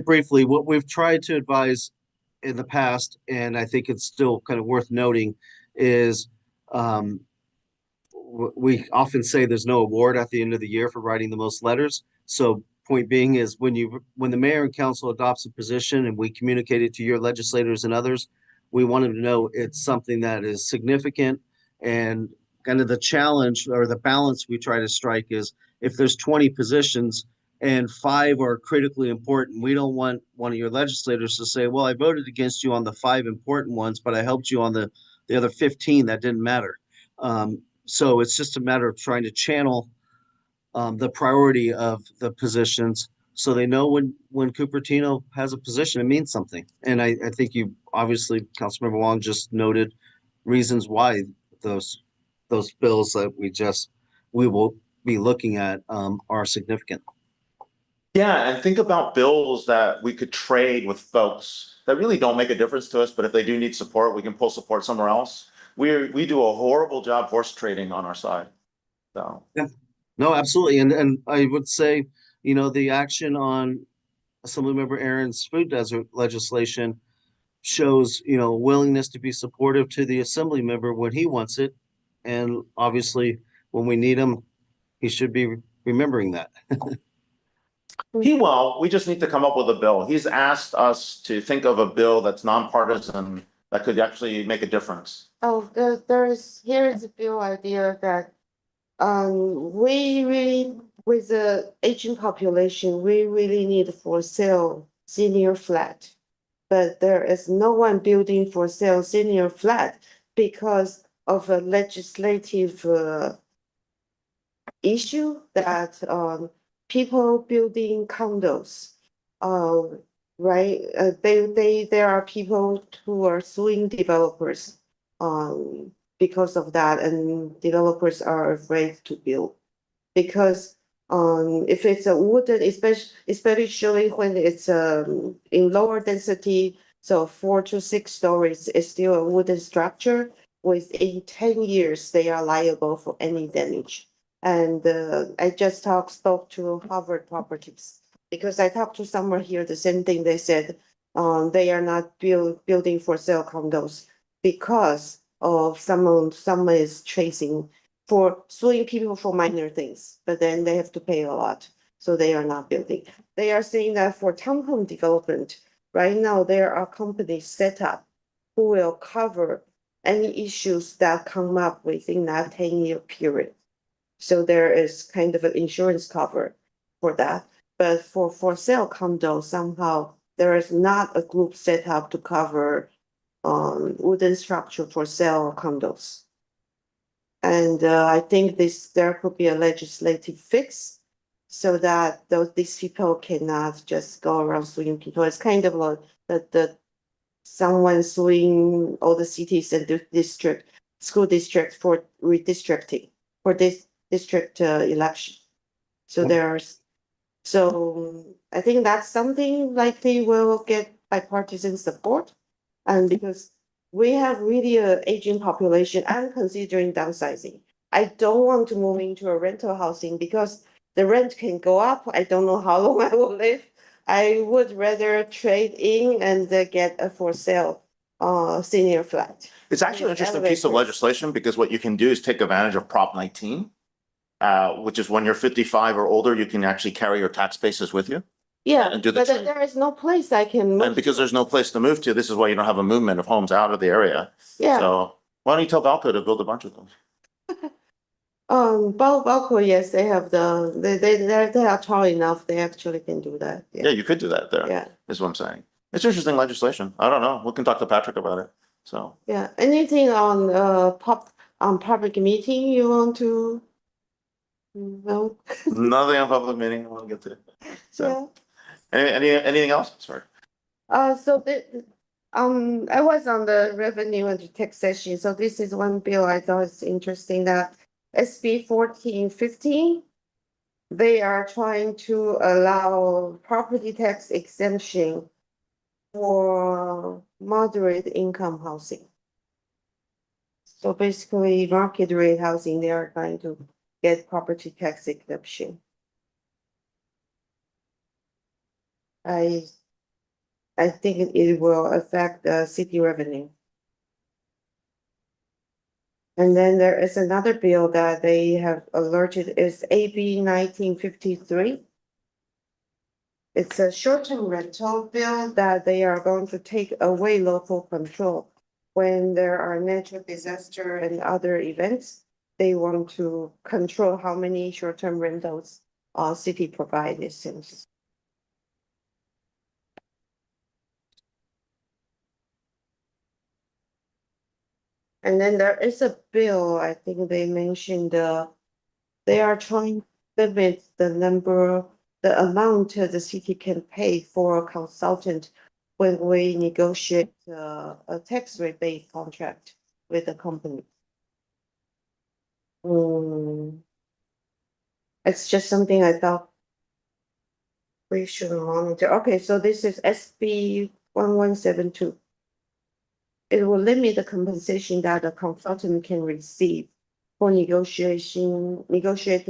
S5: briefly, what we've tried to advise in the past, and I think it's still kind of worth noting, is we often say there's no award at the end of the year for writing the most letters. So point being is when the mayor and council adopts a position and we communicate it to your legislators and others, we want them to know it's something that is significant. And kind of the challenge or the balance we try to strike is if there's 20 positions and 5 are critically important, we don't want one of your legislators to say, well, I voted against you on the 5 important ones, but I helped you on the other 15 that didn't matter. So it's just a matter of trying to channel the priority of the positions so they know when Cupertino has a position, it means something. And I think you obviously, Councilmember Wong just noted reasons why those bills that we will be looking at are significant.
S2: Yeah, and think about bills that we could trade with folks that really don't make a difference to us, but if they do need support, we can pull support somewhere else. We do a horrible job horse trading on our side. So.
S5: Yeah. No, absolutely. And I would say, the action on Assemblymember Aaron's food desert legislation shows, willingness to be supportive to the assembly member when he wants it. And obviously, when we need him, he should be remembering that.
S2: He will. We just need to come up with a bill. He's asked us to think of a bill that's nonpartisan that could actually make a difference.
S4: Oh, here is a bill idea that we really, with the aging population, we really need for sale senior flat. But there is no one building for sale senior flat because of a legislative issue that people building condos. Right, there are people who are suing developers because of that, and developers are afraid to build. Because if it's a wooden, especially when it's in lower density, so 4 to 6 stories, it's still a wooden structure. Within 10 years, they are liable for any damage. And I just spoke to Harvard Properties because I talked to someone here, the same thing. They said they are not building for sale condos because of someone is chasing for suing people for minor things, but then they have to pay a lot. So they are not building. They are saying that for townhome development, right now there are companies set up who will cover any issues that come up within that 10-year period. So there is kind of an insurance cover for that. But for sale condo, somehow there is not a group set up to cover wooden structure for sale condos. And I think there could be a legislative fix so that these people cannot just go around suing people. It's kind of like someone suing all the cities and the school district for redistricting for this district election. So I think that's something likely will get bipartisan support. And because we have really an aging population, I'm considering downsizing. I don't want to move into a rental housing because the rent can go up. I don't know how long I will live. I would rather trade in and get a for sale senior flat.
S2: It's actually an
S4: With
S2: interesting piece of
S4: elevators.
S2: legislation because what you can do is take advantage of Prop 19, which is when you're 55 or older, you can actually carry your tax bases with you.
S4: Yeah,
S2: And do the
S4: but
S2: trade.
S4: there is no place I can
S2: And
S4: move.
S2: because there's no place to move to, this is why you don't have a movement of homes out of the area.
S4: Yeah.
S2: So why don't you tell Valco to build a bunch of them?
S4: Balco, yes, they have they are tall enough, they actually can do that,
S2: Yeah,
S4: yeah,
S2: you could do that there,
S4: yeah,
S2: is what I'm saying. It's interesting legislation. I don't know. We can talk to Patrick about it. So,
S4: yeah. Anything on, on public meeting you want to? No?
S2: nothing on public meeting I want to get to. So,
S4: Yeah.
S2: anything else? Sorry.
S4: So I was on the revenue and taxation, so this is one bill I thought is interesting, that SB 1415. They are trying to allow property tax exemption for moderate income housing. So basically, market rate housing, they are trying to get property tax exemption. I I think it will affect the city revenue. And then there is another bill that they have alerted, is AB 1953. It's a short-term rental bill that they are going to take away local control. When there are natural disaster and other events, they want to control how many short-term rentals city provide, it seems. And then there is a bill, I think they mentioned, they are trying to limit the amount the city can pay for a consultant when we negotiate a tax rebate contract with the company. It's just something I thought we should monitor. Okay, so this is SB 1172. It will limit the compensation that a consultant can receive for negotiating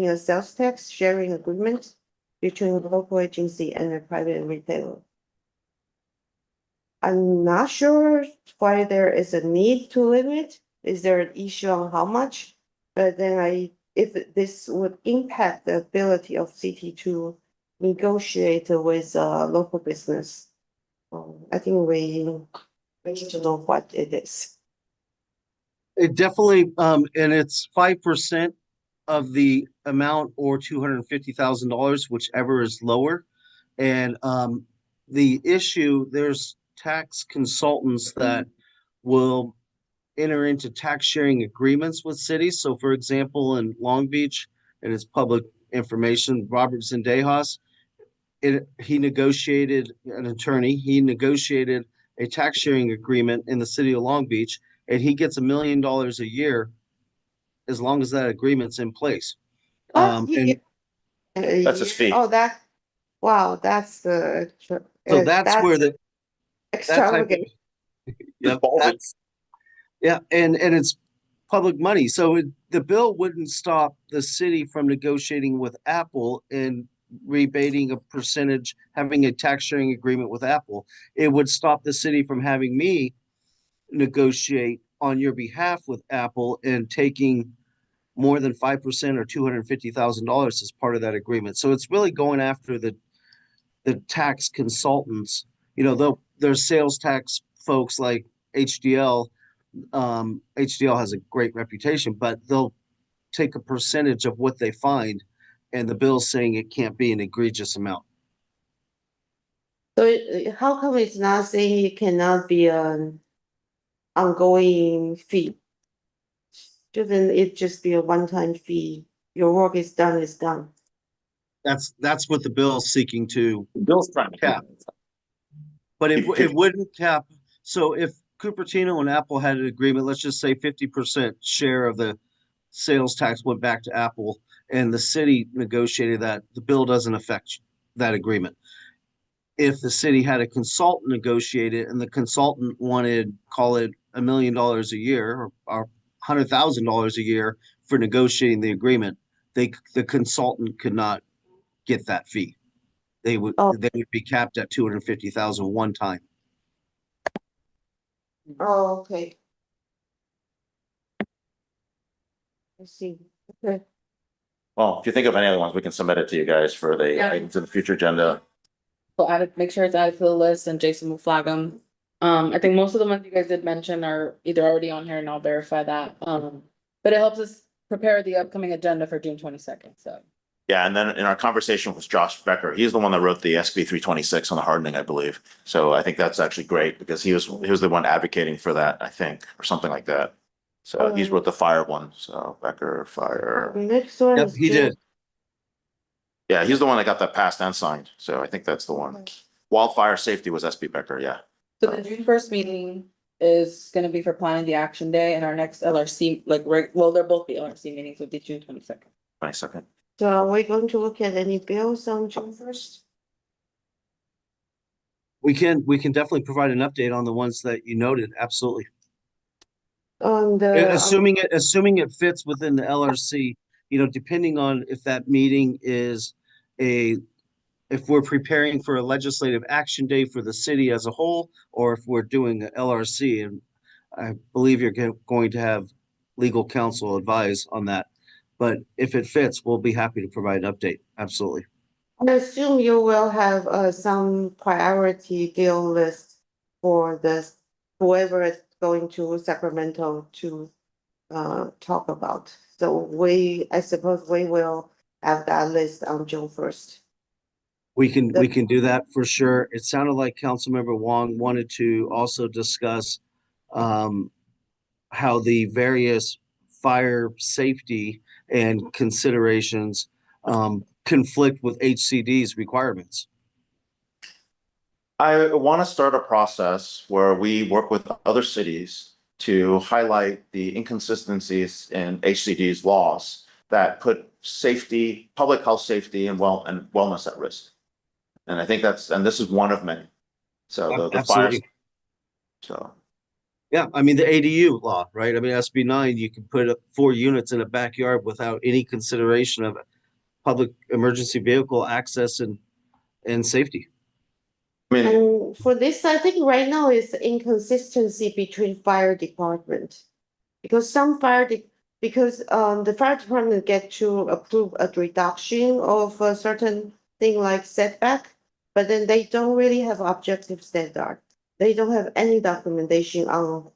S4: a sales tax sharing agreement between a local agency and a private retailer. I'm not sure why there is a need to limit. Is there an issue on how much? But then if this would impact the ability of city to negotiate with local business, I think we need to know what it is.
S5: It definitely, and it's 5% of the amount or $250,000, whichever is lower. And the issue, there's tax consultants that will enter into tax sharing agreements with cities. So for example, in Long Beach, and it's public information, Robert Zendejas, he negotiated he negotiated a tax sharing agreement in the city of Long Beach, and he gets $1 million a year as long as that agreement's in place. And
S2: That's his fee.
S4: Oh, wow, that's the,
S5: so that's where
S4: that's
S5: that type of,
S4: extravagant.
S5: yep,
S2: Ballsy.
S5: that's, yeah, and it's public money. So the bill wouldn't stop the city from negotiating with Apple and rebating a percentage, having a tax sharing agreement with Apple. It would stop the city from having me negotiate on your behalf with Apple and taking more than 5% or $250,000 as part of that agreement. So it's really going after the tax consultants. You know, there's sales tax folks like HDL. HDL has a great reputation, but they'll take a percentage of what they find, and the bill's saying it can't be an egregious amount.
S4: So how come it's not saying it cannot be an ongoing fee? Shouldn't it just be a one-time fee? Your work is done, is done.
S5: That's what the bill's seeking to
S2: Bill's trying to
S5: cap. But it
S2: Keep-
S5: wouldn't cap. So if Cupertino and Apple had an agreement, let's just say 50% share of the sales tax went back to Apple and the city negotiated that, the bill doesn't affect that agreement. If the city had a consultant negotiate it and the consultant wanted, call it $1 million a year or $100,000 a year for negotiating the agreement, the consultant could not get that fee. They would
S4: Oh.
S5: be capped at 250,000 one time.
S4: Oh, okay. I see. Okay.
S2: Well, if you think of any other ones, we can submit it to you guys for the
S1: Yeah.
S2: items in the future agenda.
S1: We'll add it, make sure it's added to the list and Jason will flag them. I think most of the ones you guys did mention are either already on here and I'll verify that. But it helps us prepare the upcoming agenda for June 22nd, so.
S2: Yeah, and then in our conversation with Josh Becker, he's the one that wrote the SB 326 on the hardening, I believe. So I think that's actually great because he was the one advocating for that, I think, or something like that. So he's wrote the fire one. So Becker, fire.
S4: Next one
S5: Yep,
S4: is
S5: he
S4: June.
S5: did.
S2: Yeah, he's the one that got that passed and signed. So I think that's the one. Wildfire safety was SB Becker, yeah.
S1: So the June 1st meeting is gonna be for planning the action day, and our next LRC, well, they'll both be LRC meetings with the June 22nd.
S2: 22nd.
S4: So are we going to look at any bills on June 1st?
S5: We can definitely provide an update on the ones that you noted. Absolutely.
S4: On the,
S5: Assuming it fits within the LRC, depending on if that meeting is if we're preparing for a legislative action day for the city as a whole, or if we're doing a LRC, and I believe you're going to have legal counsel advise on that. But if it fits, we'll be happy to provide an update. Absolutely.
S4: I assume you will have some priority deal list for this, whoever is going to Sacramento to talk about. So I suppose we will have that list on June 1st.
S5: We can do that for sure. It sounded like Councilmember Wong wanted to also discuss how the various fire safety and considerations conflict with HCD's requirements.
S2: I want to start a process where we work with other cities to highlight the inconsistencies in HCD's laws that put safety, public health safety and wellness at risk. And I think and this is one of many. So the fires.
S5: Absolutely.
S2: So,
S5: Yeah, I mean, the ADU law, right? I mean, SB 9, you can put 4 units in a backyard without any consideration of public emergency vehicle access and safety.
S2: I mean,
S4: And for this, I think right now is inconsistency between fire department. Because the fire department get to approve a reduction of a certain thing like setback, but then they don't really have objective standard. They don't have any documentation on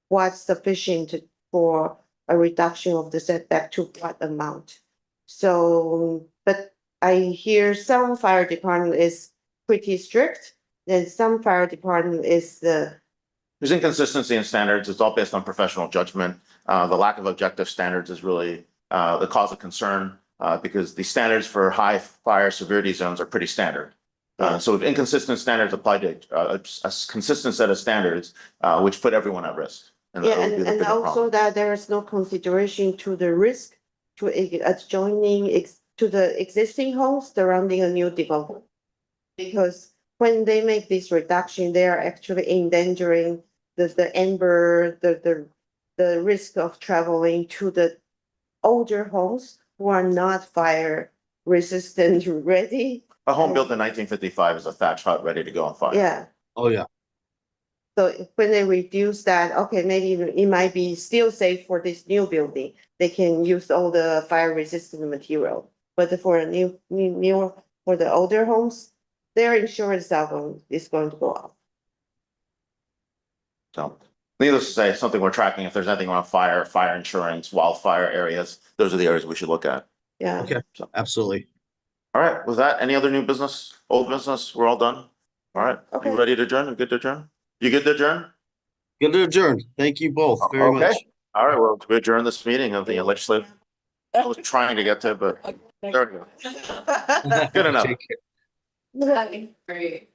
S4: what's sufficient for a reduction of the setback to what amount. So, but I hear some fire department is pretty strict, then some fire department is
S2: there's inconsistency in standards. It's all based on professional judgment. The lack of objective standards is really the cause of concern because the standards for high fire severity zones are pretty standard. So if inconsistent standards applied to a consistent set of standards, which put everyone at risk. And that would be the
S4: and
S2: bigger
S4: also
S2: problem.
S4: that there is no consideration to the risk to adjoining to the existing homes surrounding a new development. Because when they make this reduction, they are actually endangering the amber, the risk of traveling to the older homes who are not fire resistant ready.
S2: A home built in 1955 is a thatch hut ready to go on fire.
S4: Yeah.
S5: Oh, yeah.
S4: So when they reduce that, okay, maybe it might be still safe for this new building. They can use all the fire resistant material. But for a new for the older homes, their insurance album is going to go up.
S2: So needless to say, something we're tracking. If there's anything around fire, fire insurance, wildfire areas, those are the areas we should look at.
S4: Yeah.
S5: Okay,
S2: So,
S5: absolutely.
S2: all right. With that, any other new business, old business? We're all done. All right.
S4: Okay.
S2: You ready to adjourn? You good to adjourn? You good to adjourn?
S5: Good to adjourn. Thank you both very
S2: Okay.
S5: much.
S2: All right. Well, we adjourn this meeting of the legislative. I was trying to get to, but there we go. Good enough.
S5: Take care.
S1: Great.